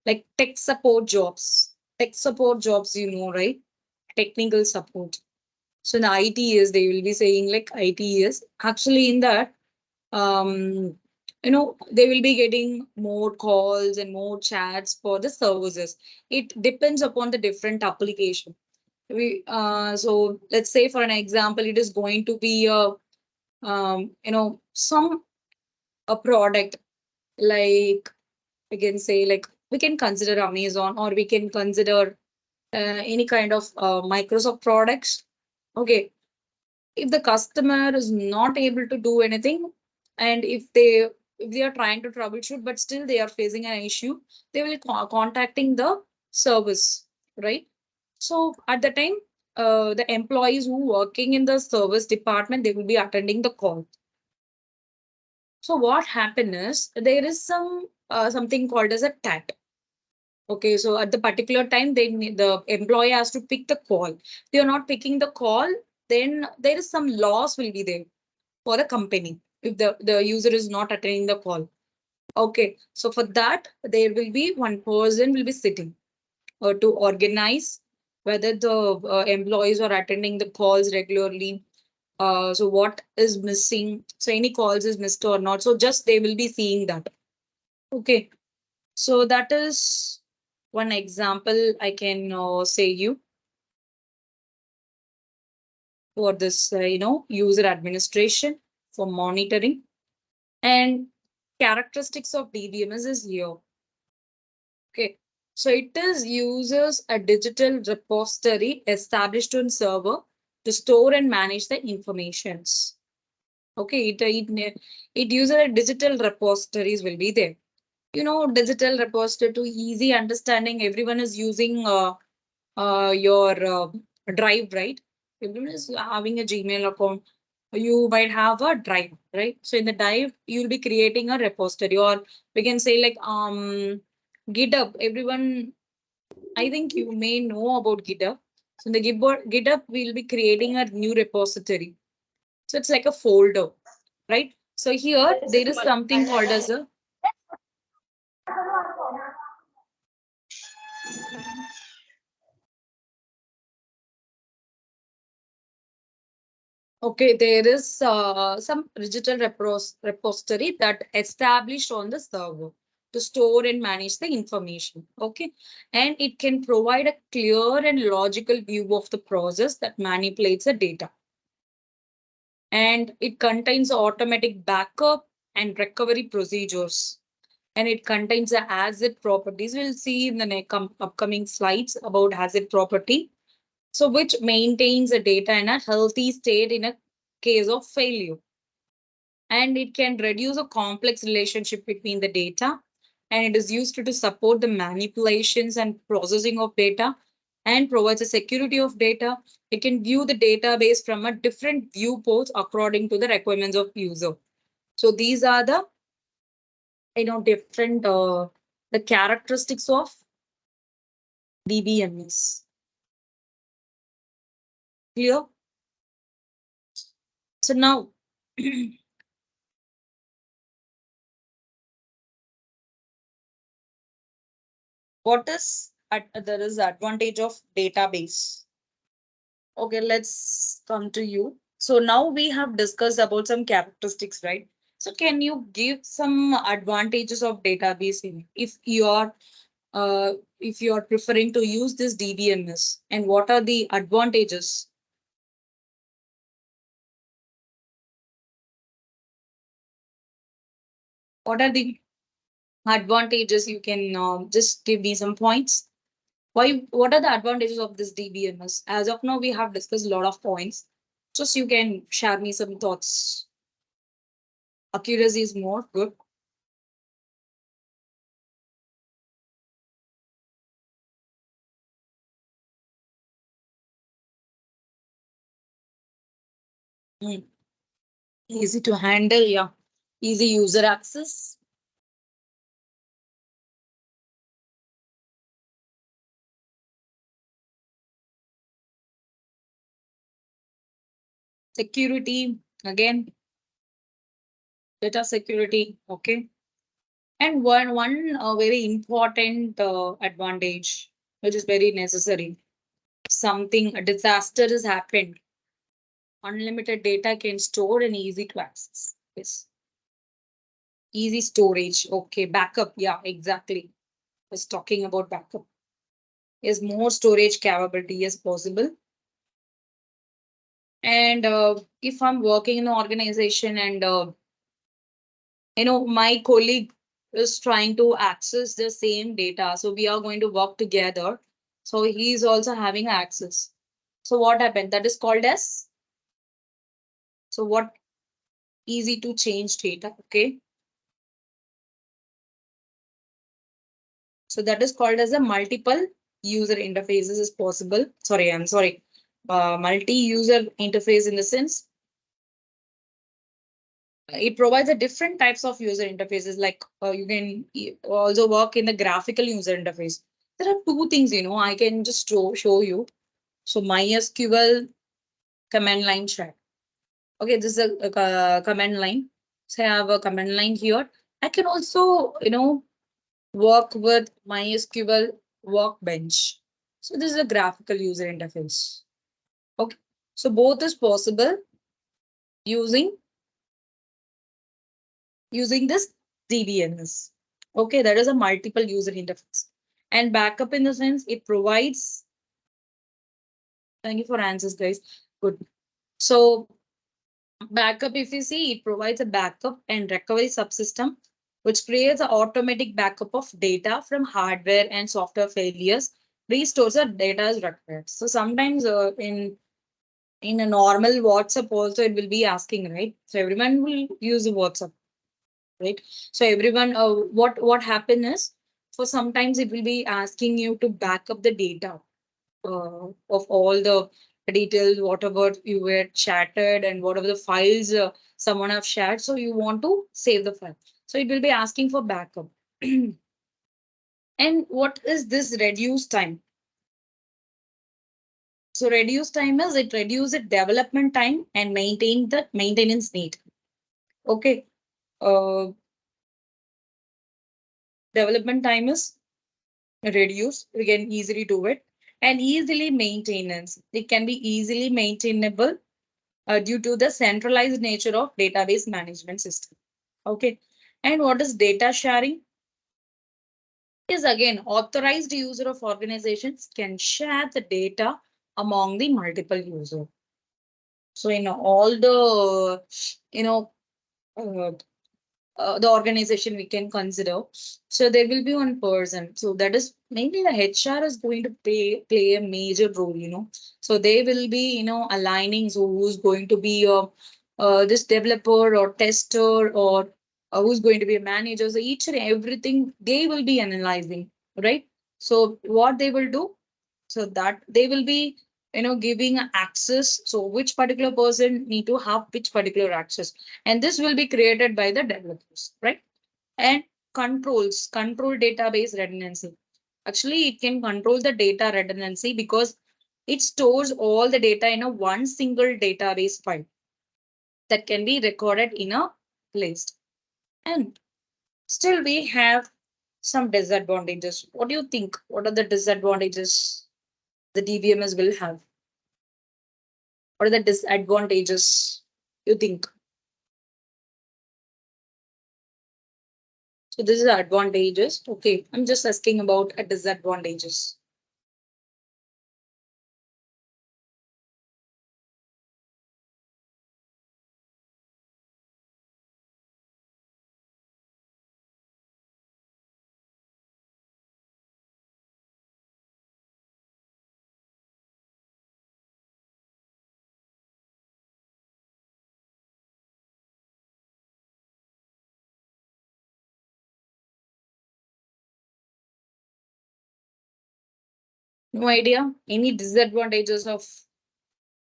like tech support jobs. Tech support jobs, right? Technical support. So in the IT is they will be saying like IT is actually in that they will be getting more calls and more chats for the services. It depends upon the different application. So let's say for an example, it is going to be a some a product like we can say like we can consider Amazon or we can consider any kind of Microsoft products. Okay, if the customer is not able to do anything, and if they are trying to troubleshoot but still they are facing an issue, they will contacting the service, right? So at the time, the employees who working in the service department, they will be attending the call. So what happened is there is something called as a TAT. Okay, so at the particular time, the employee has to pick the call. They are not picking the call, then there is some loss will be there for the company if the user is not attending the call. Okay, so for that, there will be one person will be sitting to organize whether the employees are attending the calls regularly. So what is missing? So any calls is missed or not. So just they will be seeing that. Okay, so that is one example I can say you for this, user administration for monitoring and characteristics of DBMS is here. Okay, so it is uses a digital repository established on server to store and manage the informations. Okay, it uses a digital repositories will be there. Digital repository to easy understanding. Everyone is using your drive, right? Everyone is having a Gmail account. You might have a drive, right? So in the drive, you'll be creating a repository, or we can say like GitHub. Everyone, I think you may know about GitHub. So in the GitHub, we'll be creating a new repository. So it's like a folder, right? So here there is something called as a okay, there is some digital repository that established on the server to store and manage the information. Okay, and it can provide a clear and logical view of the process that manipulates the data. And it contains automatic backup and recovery procedures. And it contains the asset properties. We'll see in the next upcoming slides about asset property. So which maintains the data in a healthy state in a case of failure. And it can reduce a complex relationship between the data, and it is used to support the manipulations and processing of data and provides a security of data. It can view the database from a different viewports according to the requirements of user. So these are the different the characteristics of DBMS. Clear? So now what is there is advantage of database. Okay, let's come to you. So now we have discussed about some characteristics, right? So can you give some advantages of database if you are preferring to use this DBMS, and what are the advantages? What are the advantages? You can just give me some points. What are the advantages of this DBMS? As of now, we have discussed a lot of points. Just you can share me some thoughts. Accuracy is more good. Mm. Easy to handle, yeah. Easy user access. Security. Again, data security. Okay. And one very important advantage, which is very necessary. Something a disaster has happened, unlimited data can store and easy to access. Yes, easy storage. Okay, backup. Yeah, exactly. Was talking about backup. Is more storage capability as possible. And if I'm working in an organization and my colleague is trying to access the same data, so we are going to work together. So he is also having access. So what happened? That is called as, so what, easy to change data. Okay. So that is called as a multiple user interfaces is possible. Sorry, I'm sorry. Multi-user interface in the sense it provides a different types of user interfaces. Like you can also work in the graphical user interface. There are two things, I can just show you. So MySQL command line chat. Okay, this is a command line. So I have a command line here. I can also, work with MySQL workbench. So this is a graphical user interface. Okay. So both is possible using this DBMS. Okay, that is a multiple user interface. And backup in the sense it provides. Thank you for answers, guys. Good. So backup, if you see, it provides a backup and recovery subsystem, which creates an automatic backup of data from hardware and software failures, restores the data as required. So sometimes in a normal WhatsApp also it will be asking, right? So everyone will use the WhatsApp, right? So everyone, what happen is, for sometimes it will be asking you to back up the data of all the details, whatever you were chatted and whatever the files someone have shared. So you want to save the file. So it will be asking for backup. And what is this reduced time? So reduced time is it reduces development time and maintain the maintenance need. Okay. Uh, Development time is reduced. We can easily do it. And easily maintenance. It can be easily maintainable due to the centralized nature of database management system. Okay. And what is data sharing? Is again authorized user of organizations can share the data among the multiple user. So in all the uh, the organization we can consider. So there will be one person. So that is mainly the HR is going to play a major role. So they will be, aligning. So who's going to be this developer or tester or who's going to be a manager. So each and everything they will be analyzing, right? So what they will do, so that they will be giving access, so which particular person need to have which particular access, and this will be created by the developers, right? And control database redundancy. Actually it can control the data redundancy because it stores all the data in a one single database file that can be recorded in a place. And still we have some disadvantages. What do you think? What are the disadvantages the DBMS will have? What are the disadvantages you think? So this is advantages. Okay, I'm just asking about a disadvantages. No idea. Any disadvantages of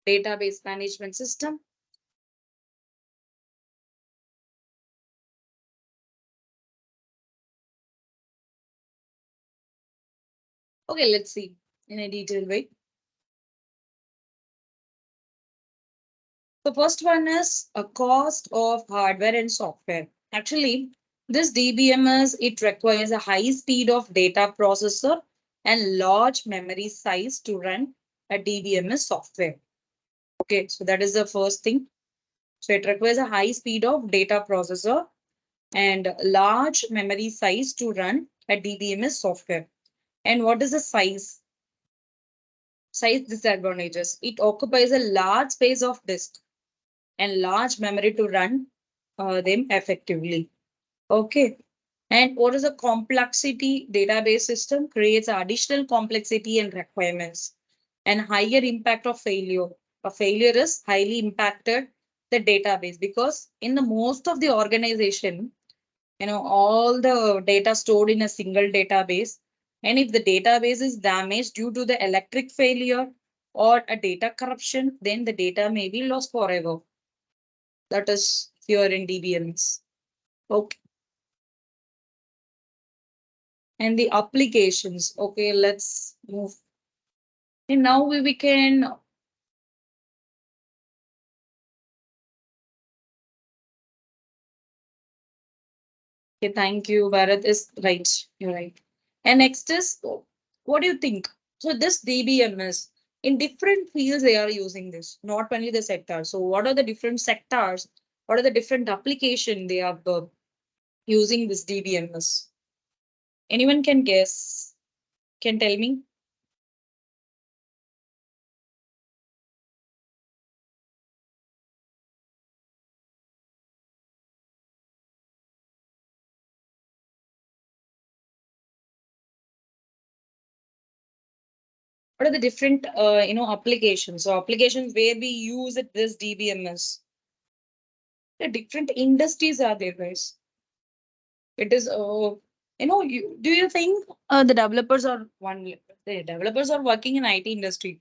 database management system? Okay, let's see in a detailed way. The first one is a cost of hardware and software. Actually, this DBMS, it requires a high speed of data processor and large memory size to run a DBMS software. Okay, so that is the first thing. So it requires a high speed of data processor and large memory size to run a DBMS software. And what is the size? Size disadvantages. It occupies a large space of disk and large memory to run them effectively. Okay. And what is a complexity? Database system creates additional complexity and requirements and higher impact of failure. A failure is highly impacted the database because in the most of the organization, all the data stored in a single database. And if the database is damaged due to the electric failure or a data corruption, then the data may be lost forever. That is here in DBMS. Okay. And the applications. Okay, let's move. And now we can. Okay, thank you. Bharat is right. You're right. And next is, what do you think? So this DBMS, in different fields, they are using this, not only the sector. So what are the different sectors? What are the different application they are using this DBMS? Anyone can guess? Can tell me? What are the different, applications? So applications where we use it, this DBMS. The different industries are there, guys. It is, do you think the developers are the developers are working in IT industry,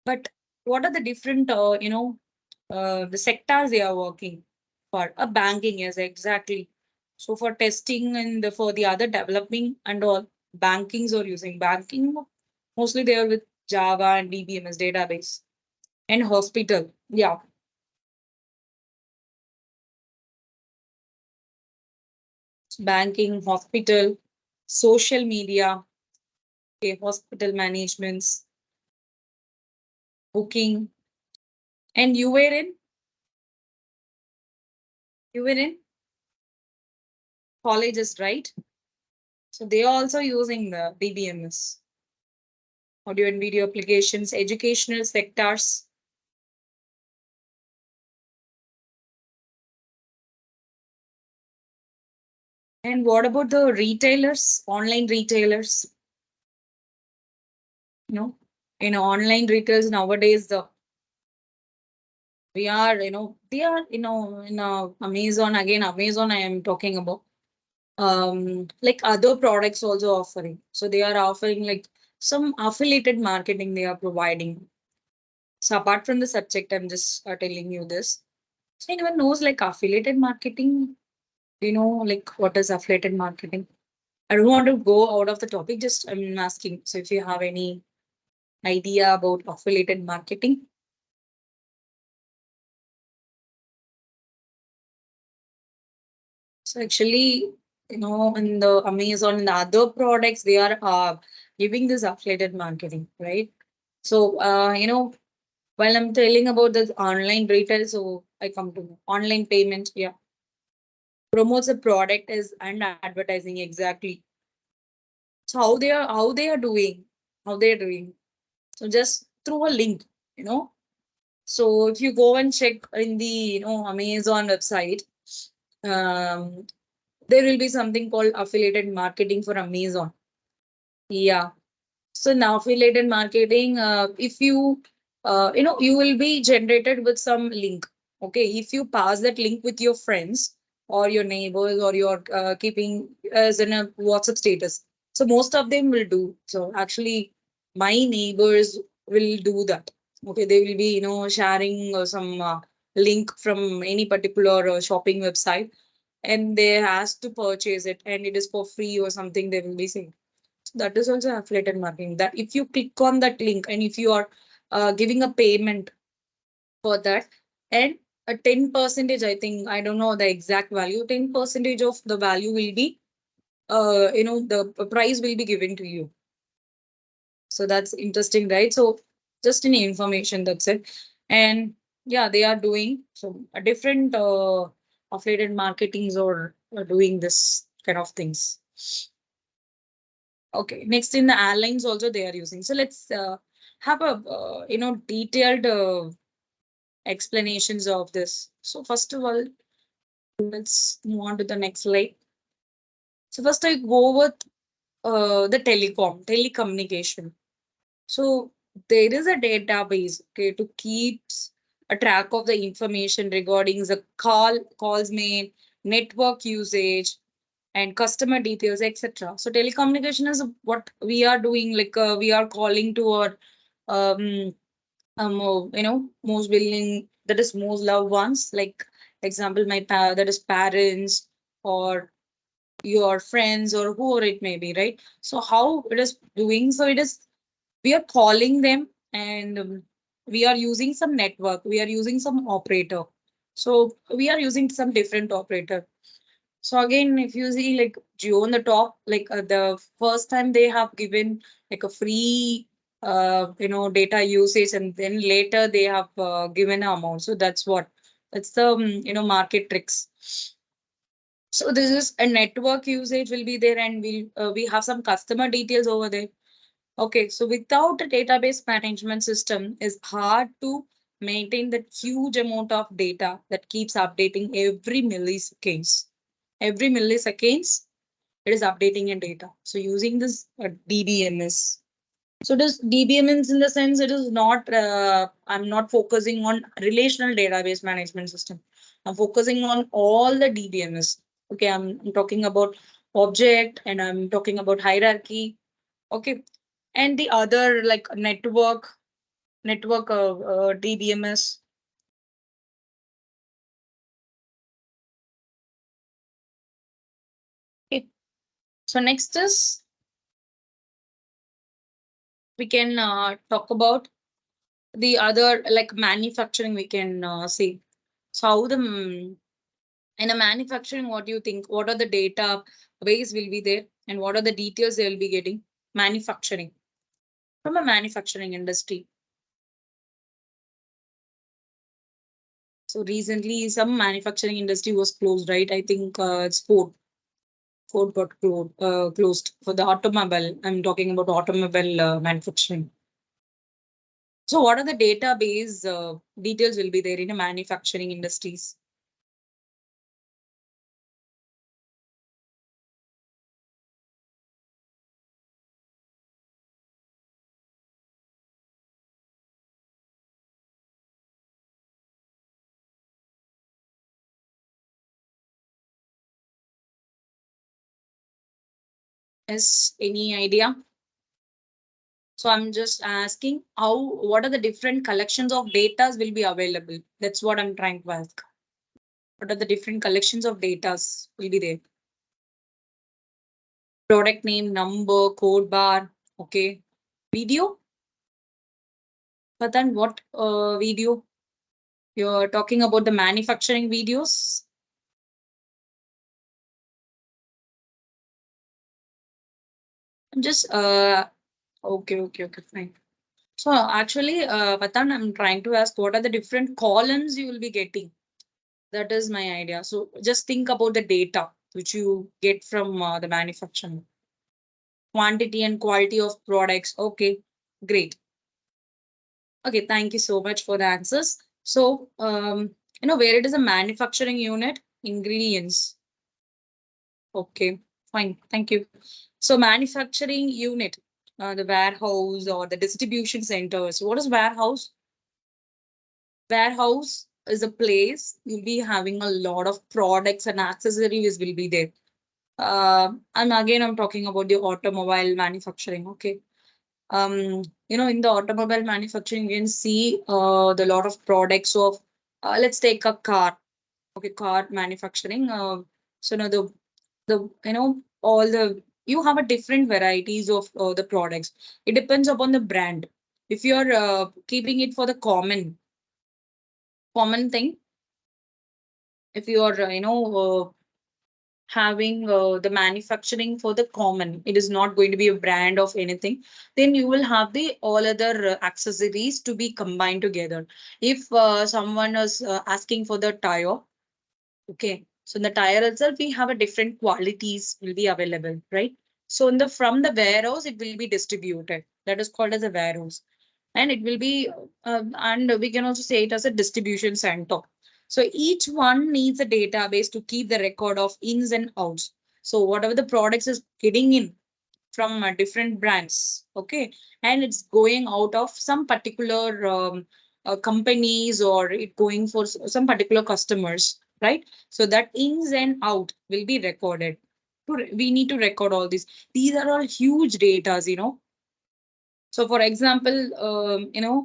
but what are the different, the sectors they are working for? A banking, yes, exactly. So for testing and for the other developing and all, bankings are using banking. Mostly they are with Java and DBMS database and hospital. Yeah, banking, hospital, social media, okay, hospital managements, booking. And you were in colleges, right? So they are also using the DBMS, audio and video applications, educational sectors. And what about the retailers, online retailers? You know, online retailers nowadays, we are, they are, in Amazon, again, Amazon, I am talking about. Like other products also offering. So they are offering like some affiliated marketing they are providing. So apart from the subject, I'm just telling you this. So anyone knows like affiliated marketing? Do you know like what is affiliated marketing? I don't want to go out of the topic, just I'm asking. So if you have any idea about affiliated marketing. So actually, in the Amazon and the other products, they are giving this affiliated marketing, right? So while I'm telling about the online retail, so I come to online payment. Yeah, promotes a product is and advertising exactly. So how they are doing. So just through a link, you know. So if you go and check in the Amazon website, um, there will be something called affiliated marketing for Amazon. Yeah. So now affiliated marketing, if you will be generated with some link. Okay. If you pass that link with your friends or your neighbors or you're keeping as in a WhatsApp status. So most of them will do. So actually my neighbors will do that. Okay. They will be, sharing some link from any particular shopping website and they ask to purchase it and it is for free or something they will be saying. That is also affiliated marketing. That if you click on that link and if you are giving a payment, for that. And a 10 percentage, I think, I don't know the exact value, 10 percentage of the value will be, the price will be given to you. So that's interesting, right? So just any information, that's it. And yeah, they are doing so a different affiliated marketings or doing this kind of things. Okay, next in the airlines also they are using. So let's have a detailed explanations of this. So first of all, let's move on to the next slide. So first I go with the telecommunication. So there is a database, okay, to keep a track of the information regarding the calls made, network usage, and customer details, etc. So telecommunication is what we are doing. Like we are calling to our um, most willing, that is most loved ones. Like example, that is parents or your friends or whoever it may be, right? So how it is doing? So it is, we are calling them, and we are using some network, we are using some operator. So we are using some different operator. So again, if you see like Jio on the top, like the first time they have given like a free data usage, and then later they have given an amount. So that's the market tricks. So this is a network usage will be there, and we have some customer details over there. Okay, so without a database management system, it's hard to maintain that huge amount of data that keeps updating every milliseconds. Every milliseconds, it is updating in data. So using this DBMS. So this DBMS in the sense it is not, I'm not focusing on relational database management system. I'm focusing on all the DBMS. Okay, I'm talking about object, and I'm talking about hierarchy. Okay, and the other like network DBMS. Okay. So next is we can talk about the other like manufacturing. We can see. So how in a manufacturing, what do you think? What are the data ways will be there, and what are the details they will be getting? Manufacturing, from a manufacturing industry. So recently, some manufacturing industry was closed, right? I think it's Ford. Ford got closed for the automobile. I'm talking about automobile manufacturing. So what are the database details will be there in a manufacturing industries? Is any idea? So I'm just asking what are the different collections of datas will be available? That's what I'm trying to ask. What are the different collections of datas will be there? Product name, number, code bar. Okay. Video? But then what video? You're talking about the manufacturing videos? I'm just okay, fine. So actually, Vatan, I'm trying to ask what are the different columns you will be getting? That is my idea. So just think about the data which you get from the manufacturing. Quantity and quality of products. Okay, great. Okay, thank you so much for the answers. So, where it is a manufacturing unit, ingredients. Okay, fine. Thank you. So manufacturing unit, the warehouse or the distribution centers. What is warehouse? Warehouse is a place you'll be having a lot of products and accessories will be there. And again, I'm talking about the automobile manufacturing. Okay. In the automobile manufacturing, you can see the lot of products of, let's take a car. Okay, car manufacturing. So now the all the you have a different varieties of the products. It depends upon the brand. If you're keeping it for the common, common thing. If you are, having the manufacturing for the common, it is not going to be a brand of anything, then you will have the all other accessories to be combined together. If someone is asking for the tire, okay, so in the tire itself we have a different qualities will be available, right? So in the from the warehouse it will be distributed, that is called as a warehouse. And it will be and we can also say it as a distribution center. So each one needs a database to keep the record of ins and outs. So whatever the products is getting in from different brands, okay, and it's going out of some particular companies, or it going for some particular customers, right? So that ins and out will be recorded. We need to record all these. These are all huge datas. So, for example,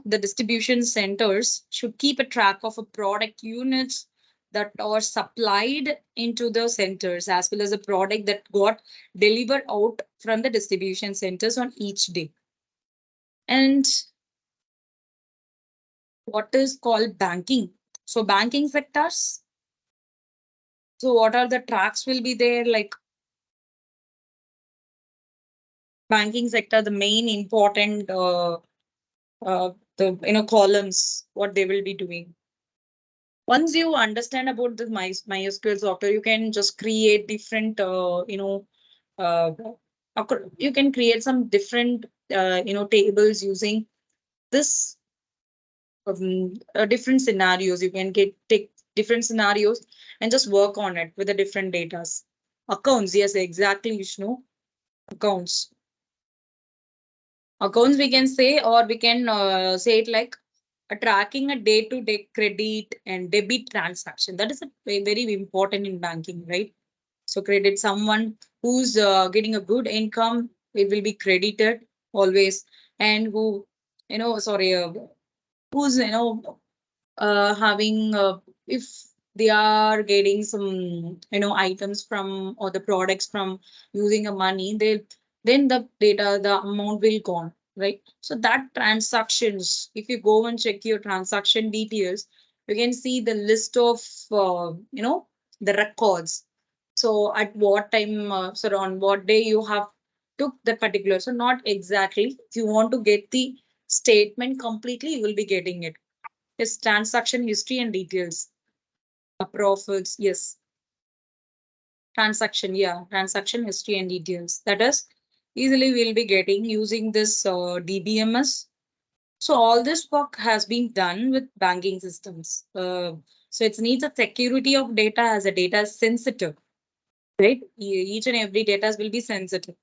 the distribution centers should keep a track of a product units that are supplied into the centers, as well as the product that got delivered out from the distribution centers on each day. And what is called banking? So, banking sectors. So, what are the tracks will be there? Like banking sector, the main important the columns, what they will be doing. Once you understand about the MySQL software, you can just create different, uh, you can create some different, tables using this different scenarios. You can take different scenarios and just work on it with the different datas. Accounts, yes, exactly, Vishnu. Accounts. Accounts we can say, or we can say it like tracking a day-to-day credit and debit transaction. That is a very important in banking, right? So credit someone who's getting a good income, it will be credited always, and who, sorry, who's having if they are getting some items from or the products from using a money, they then the amount will gone, right? So that transactions, if you go and check your transaction details, you can see the list of the records. So at what time, so on what day you have took that particular, so not exactly, if you want to get the statement completely, you will be getting it. Yes, transaction history and details. Profits, yes. Transaction, yeah. Transaction history and details. That is easily we'll be getting using this DBMS. So all this work has been done with banking systems. So it needs a security of data as a data is sensitive, right? Each and every data will be sensitive.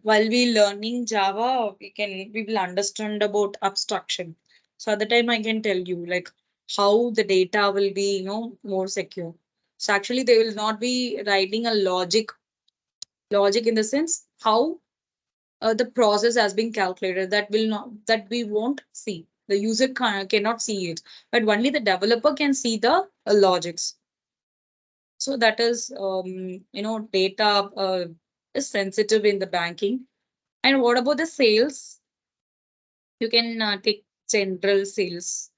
While we learning Java, we will understand about abstraction. So at the time I can tell you like how the data will be, more secure. So actually they will not be writing a logic in the sense how the process has been calculated. That we won't see. The user cannot see it, but only the developer can see the logics. So that is, data is sensitive in the banking. And what about the sales? You can take general sales.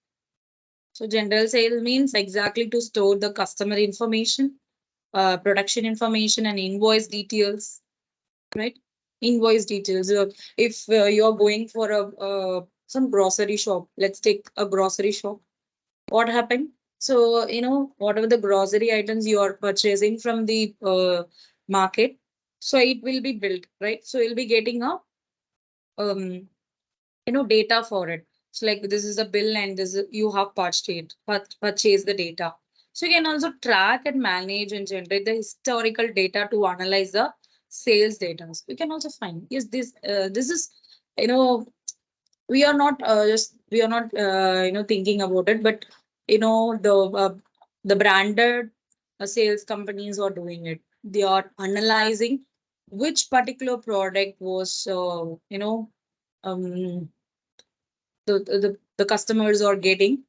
So general sales means exactly to store the customer information, production information, and invoice details, right? Invoice details. If you're going for a some grocery shop, let's take a grocery shop. What happened? So whatever the grocery items you are purchasing from the market, so it will be built, right? So you'll be getting a um data for it. So like this is a bill and you have purchased the data. So you can also track and manage and generate the historical data to analyze the sales data. We can also find, yes, this is, you know we are not thinking about it, but the branded sales companies are doing it. They are analyzing which particular product was um the customers are getting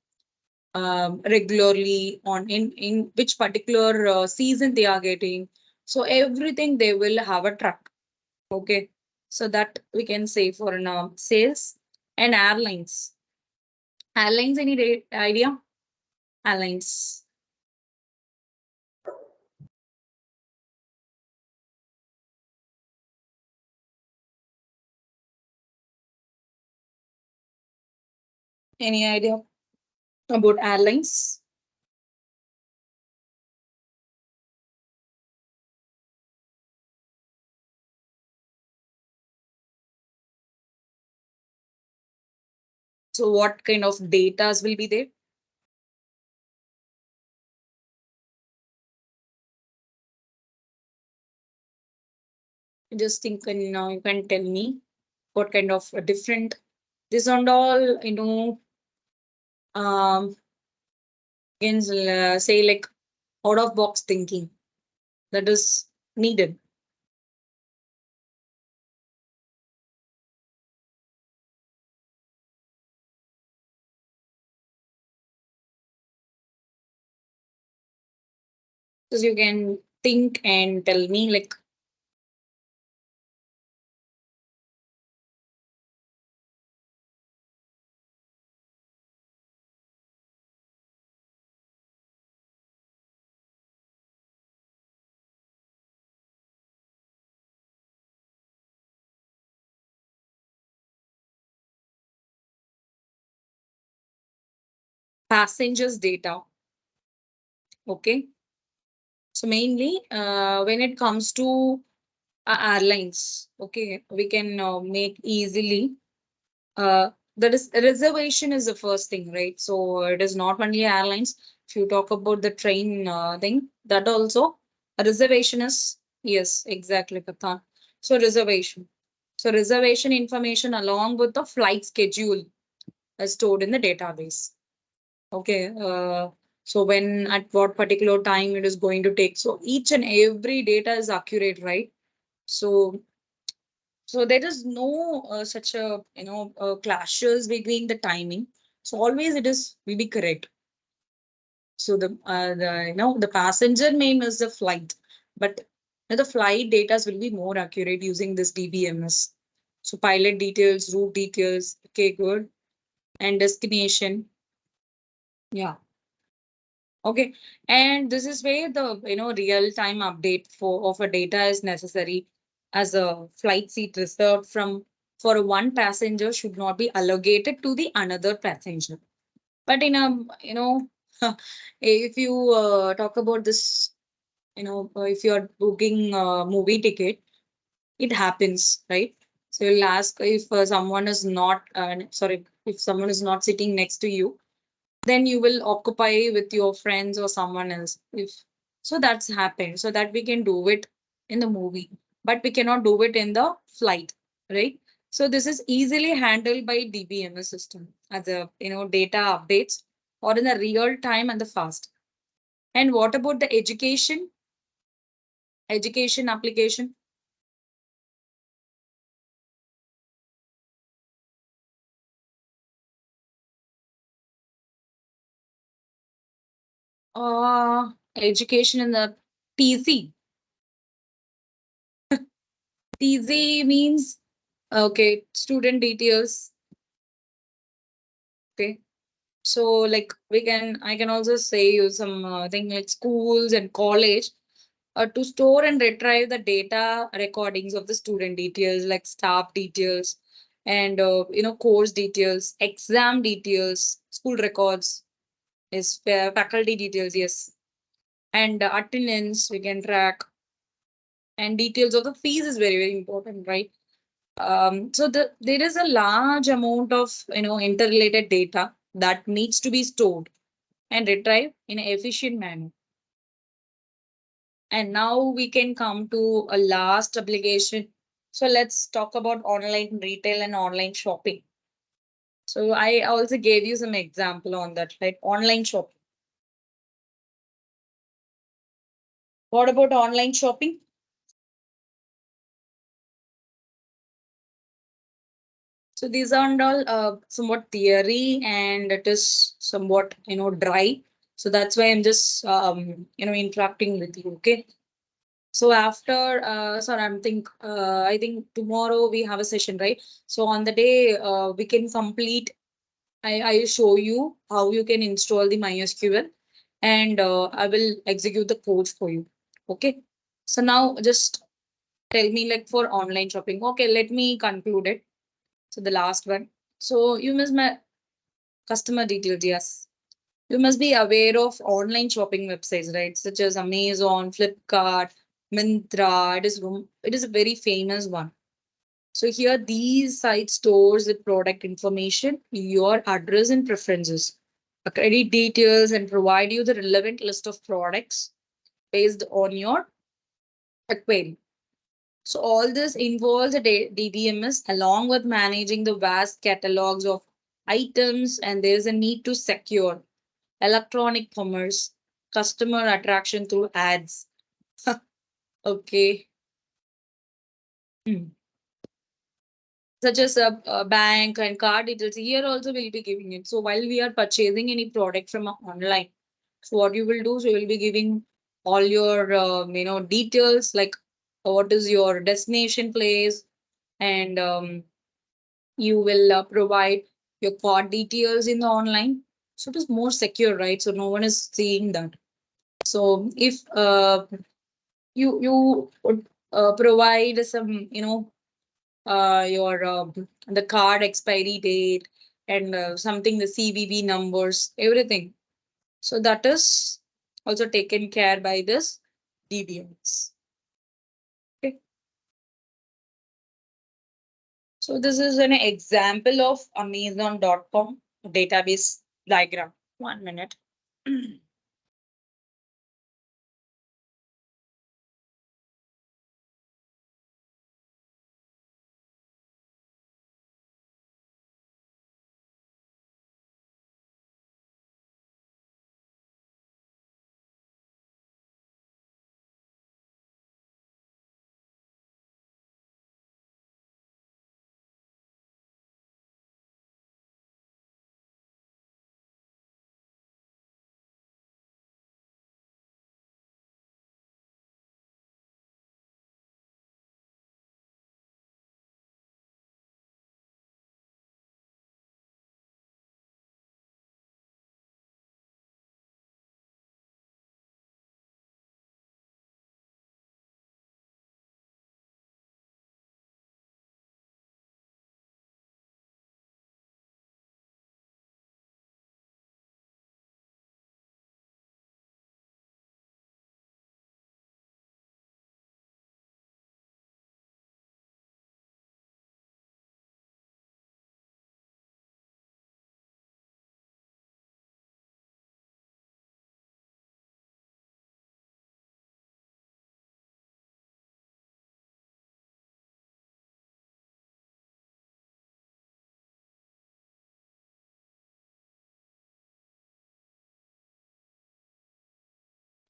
regularly on in which particular season they are getting. So everything they will have a track. Okay, so that we can say for sales. And airlines. Airlines, any idea? airlines. Any idea about airlines? So what kind of datas will be there? Just think, you can tell me what kind of different, this and all, um, can say like out of box thinking that is needed. Because you can think and tell me like, passengers data. Okay. So mainly when it comes to airlines, okay, we can make easily. That is reservation is the first thing, right? So it is not only airlines. If you talk about the train thing, that also a reservation is, yes, exactly, Kathan. So reservation. So reservation information along with the flight schedule is stored in the database. Okay. So when at what particular time it is going to take. So each and every data is accurate, right? So there is no such a clashes between the timing. So always it is will be correct. So the passenger name is the flight, but the flight data will be more accurate using this DBMS. So pilot details, route details, okay, good, and destination. Yeah. Okay. And this is where the real time update for of a data is necessary, as a flight seat reserved from for one passenger should not be allocated to the another passenger. But in a if you talk about this, if you are booking a movie ticket, it happens, right? So you'll ask if someone is not sorry, if someone is not sitting next to you, then you will occupy with your friends or someone else. If so, that's happened. So that we can do it in the movie, but we cannot do it in the flight, right? So this is easily handled by DBMS system as a data updates or in the real time and the fast. And what about the education application? Education in the TC. TC means okay, student details. Okay. So like I can also say you some thing like schools and college to store and retrieve the data recordings of the student details like staff details and course details, exam details, school records, is faculty details, yes, and attendance we can track, and details of the fees is very very important, right? So there is a large amount of interrelated data that needs to be stored and retrieved in an efficient manner. And now we can come to a last application. So let's talk about online retail and online shopping. So I also gave you some example on that, right? Online shopping. What about online shopping? So these are all somewhat theory and it is somewhat dry. So that's why I'm just interacting with you. Okay. So after, sorry, I think tomorrow we have a session, right? So on the day, we can complete. I show you how you can install the MySQL. and I will execute the codes for you. Okay. So now just tell me, like, for online shopping. Okay, let me conclude it. So the last one. So you must my customer details. Yes. You must be aware of online shopping websites, right? Such as Amazon, Flipkart, Myntra. It is a very famous one. So here these sites stores the product information, your address and preferences, credit details, and provide you the relevant list of products based on your query. So all this involves a DBMS along with managing the vast catalogs of items, and there is a need to secure electronic commerce, customer attraction through ads. Okay. Hmm. Such as a bank and card details. Here also we'll be giving it. So while we are purchasing any product from online, so what you will do, so you will be giving all your details, like what is your destination place, and you will provide your card details in the online. So it is more secure, right? So no one is seeing that. So if you would provide some, your the card expiry date, and something, the CVV numbers, everything. So that is also taken care by this DBMS. Okay. So this is an example of Amazon.com database diagram. 1 minute.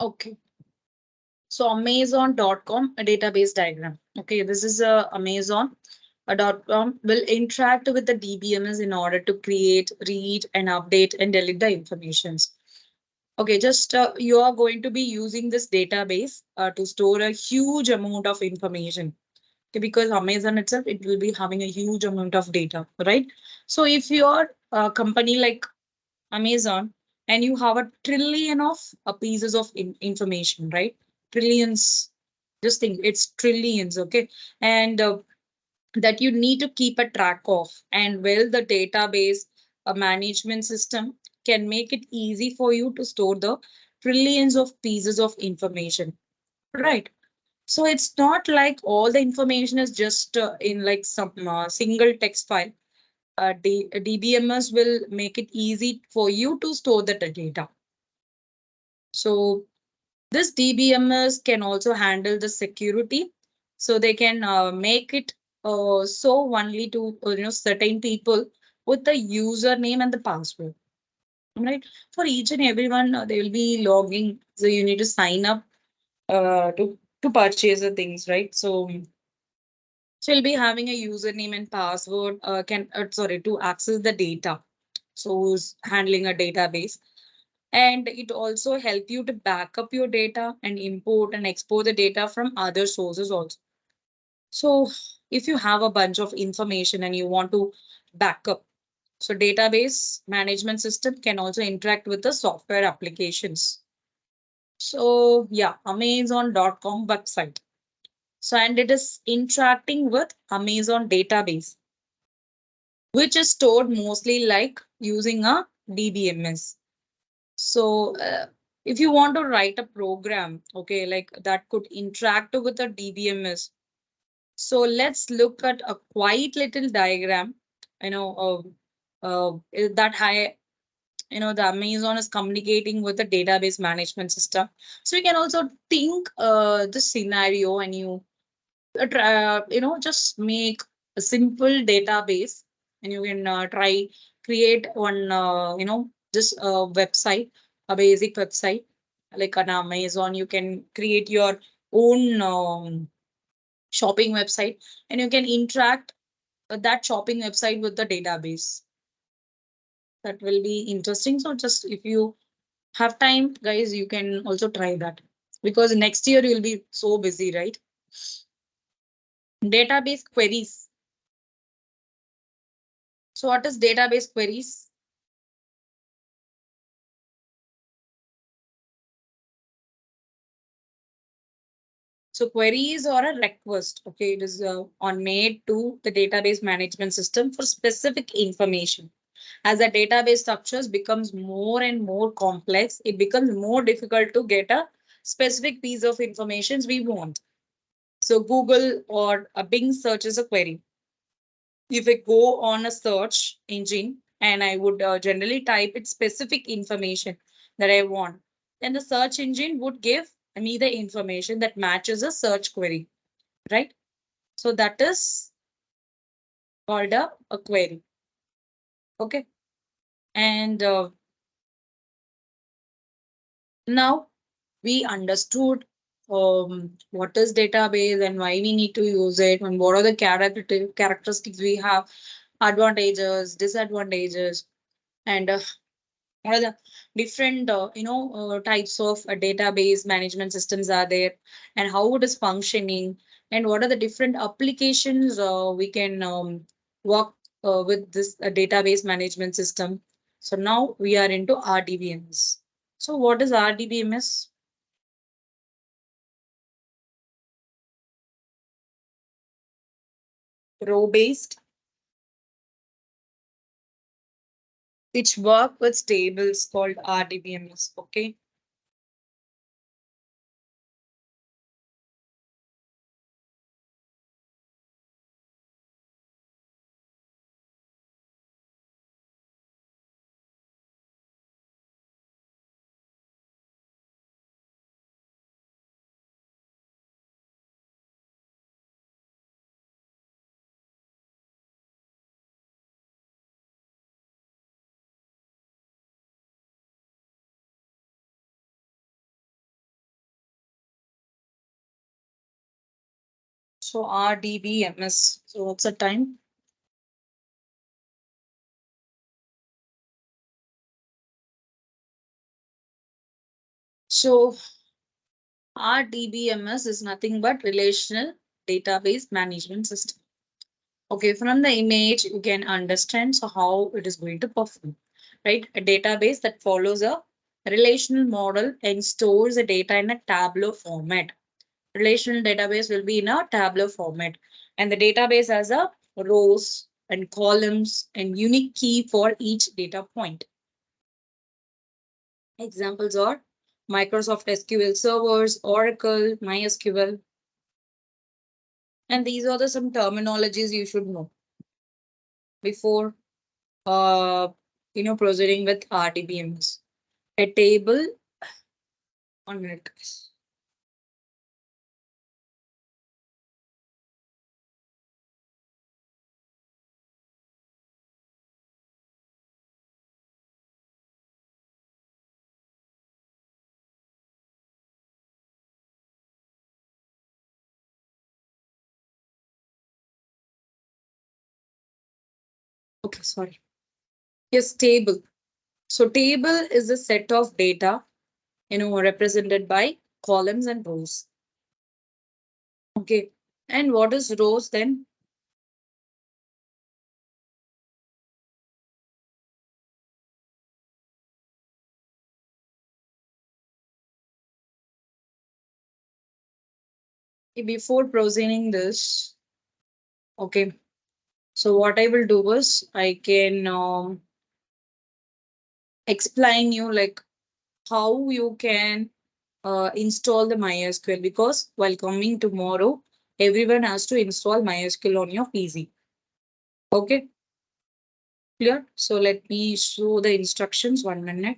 Okay. So Amazon.com, a database diagram. Okay, this is Amazon. A .com will interact with the DBMS in order to create, read, and update and delete the informations. Okay, just you are going to be using this database to store a huge amount of information. Okay, because Amazon itself, it will be having a huge amount of data, right? So if your company like Amazon, and you have a trillion of pieces of information, right? Trillions. Just think, it's trillions, okay? And that you need to keep a track of. And well, the database management system can make it easy for you to store the trillions of pieces of information, right? So it's not like all the information is just in like some single text file. DBMS will make it easy for you to store the data. So this DBMS can also handle the security. So they can make it so only to certain people with the username and the password. Right? For each and everyone, they will be logging. So you need to sign up to purchase the things, right? So you'll be having a username and password. To access the data. So who's handling a database, and it also help you to back up your data and import and export the data from other sources also. So if you have a bunch of information and you want to back up, So database management system can also interact with the software applications. So yeah, Amazon.com website. So, and it is interacting with Amazon database, which is stored mostly like using a DBMS. So, if you want to write a program, okay, like that could interact with a DBMS. So let's look at a quite little diagram, you know, that high, the Amazon is communicating with the database management system. So you can also think the scenario and just make a simple database and you can try create one, just a website, a basic website like on Amazon. You can create your own shopping website and you can interact that shopping website with the database. That will be interesting. So just if you have time, guys, you can also try that because next year you'll be so busy, right? Database queries. So what is database queries? So queries or a request, okay, it is on made to the database management system for specific information. As the database structures becomes more and more complex, it becomes more difficult to get a specific piece of information we want. So Google or a Bing search is a query. If I go on a search engine and I would generally type it specific information that I want, then the search engine would give me the information that matches a search query, right? So that is called a query. Okay. And now we understood what is database and why we need to use it and what are the characteristics we have, advantages, disadvantages, and what are the different types of database management systems are there and how it is functioning and what are the different applications we can work with this database management system. So now we are into RDBMS. So what is RDBMS? Row based, which work with tables called RDBMS. Okay. So RDBMS. So what's the time? So RDBMS is nothing but relational database management system. Okay, from the image, you can understand so how it is going to perform, right? A database that follows a relational model and stores the data in a tabular format. Relational database will be in a tabular format, and the database has a rows and columns and unique key for each data point. Examples are Microsoft SQL servers, Oracle, MySQL, and these are the some terminologies you should know before uh, proceeding with RDBMS. A table, 1 minute. Okay, sorry. Yes, table. So table is a set of data, represented by columns and rows. Okay. And what is rows then? Before proceeding this, okay. So what I will do is I can explain you like how you can install the MySQL, because while coming tomorrow, everyone has to install MySQL on your PC. Okay, clear? So let me show the instructions. 1 minute.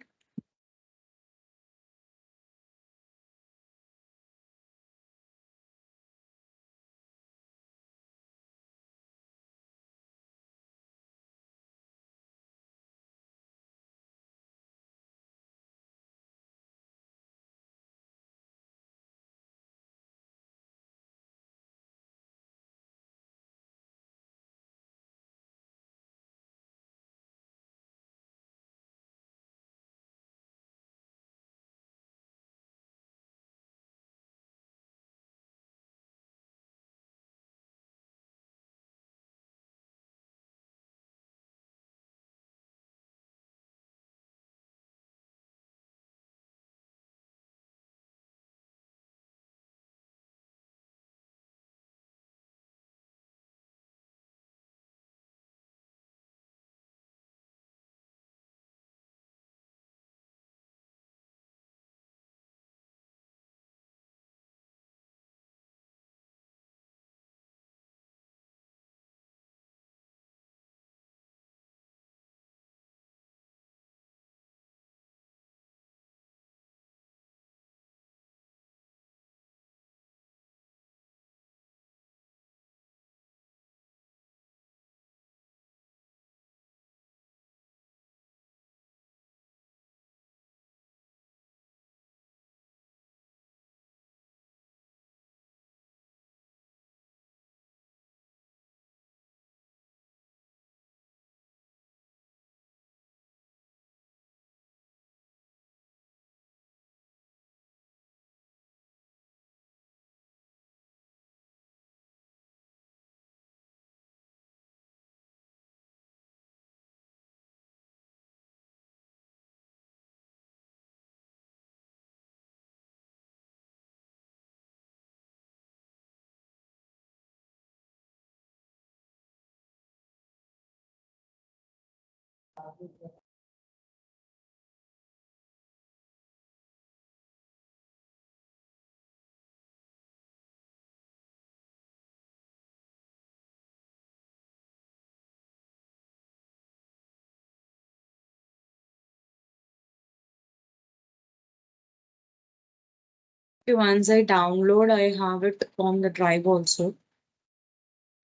Once I download, I have it on the drive also.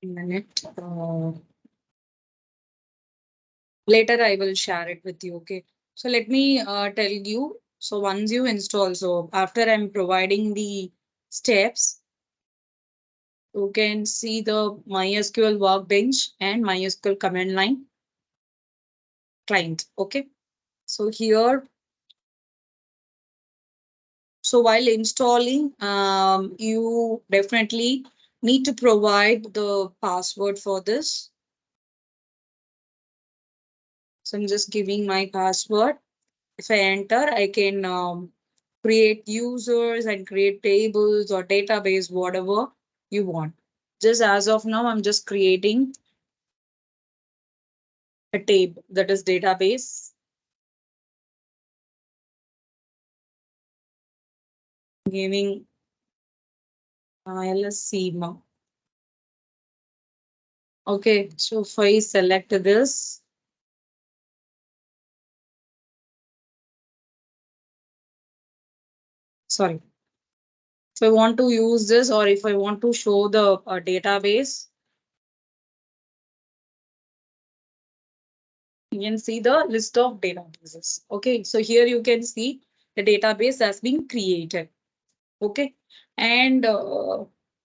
1 minute. Later, I will share it with you. Okay. So let me tell you. So once you install, so after I'm providing the steps, you can see the MySQL workbench and MySQL command line client. Okay. So here, so while installing, you definitely need to provide the password for this. So I'm just giving my password. If I enter, I can create users and create tables or database, whatever you want. Just as of now, I'm just creating a table, that is database. Giving Rayalaseema. Okay, so if I select this, sorry. If I want to use this or if I want to show the database, you can see the list of databases. Okay, so here you can see the database has been created. Okay, and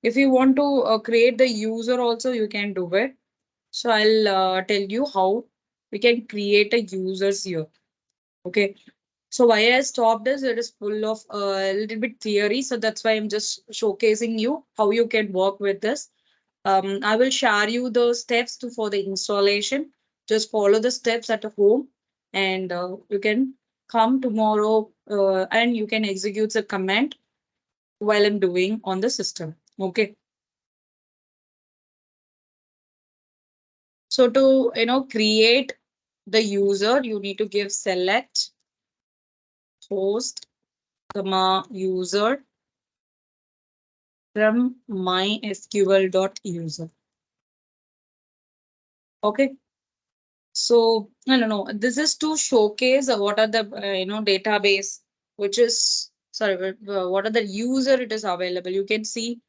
if you want to create the user also, you can do it. So I'll tell you how we can create a users here. Okay, so why I stopped is it is full of a little bit theory, so that's why I'm just showcasing you how you can work with this. I will share you the steps for the installation. Just follow the steps at home, and you can come tomorrow and you can execute the command while I'm doing on the system. Okay. So to create the user, you need to give select host, comma user from mysql.user. Okay. So no. This is to showcase what are the database, which is sorry, what are the user it is available. You can see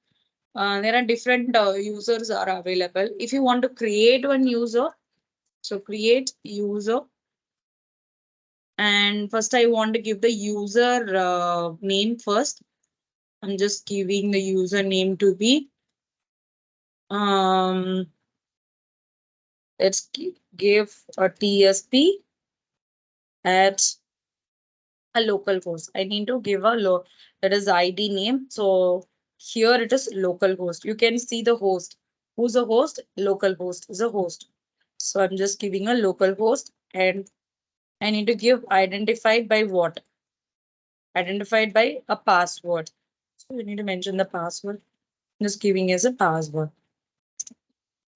there are different users are available. If you want to create one user, so create user, and first I want to give the user name first. I'm just giving the username to be um let's give a TSP at a local host. I need to give a that is ID name. So here it is local host. You can see the host. Who's a host? Local host is a host. So I'm just giving a local host, and I need to give identified by what? Identified by a password. So you need to mention the password. Just giving as a password.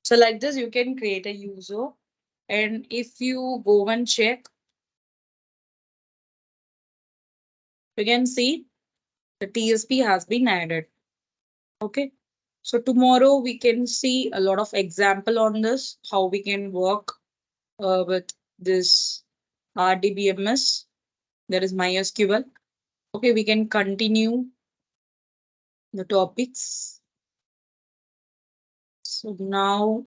So like this, you can create a user. And if you go and check, you can see the TSP has been added. Okay. So tomorrow we can see a lot of example on this, how we can work with this RDBMS, that is MySQL. Okay, we can continue the topics. So now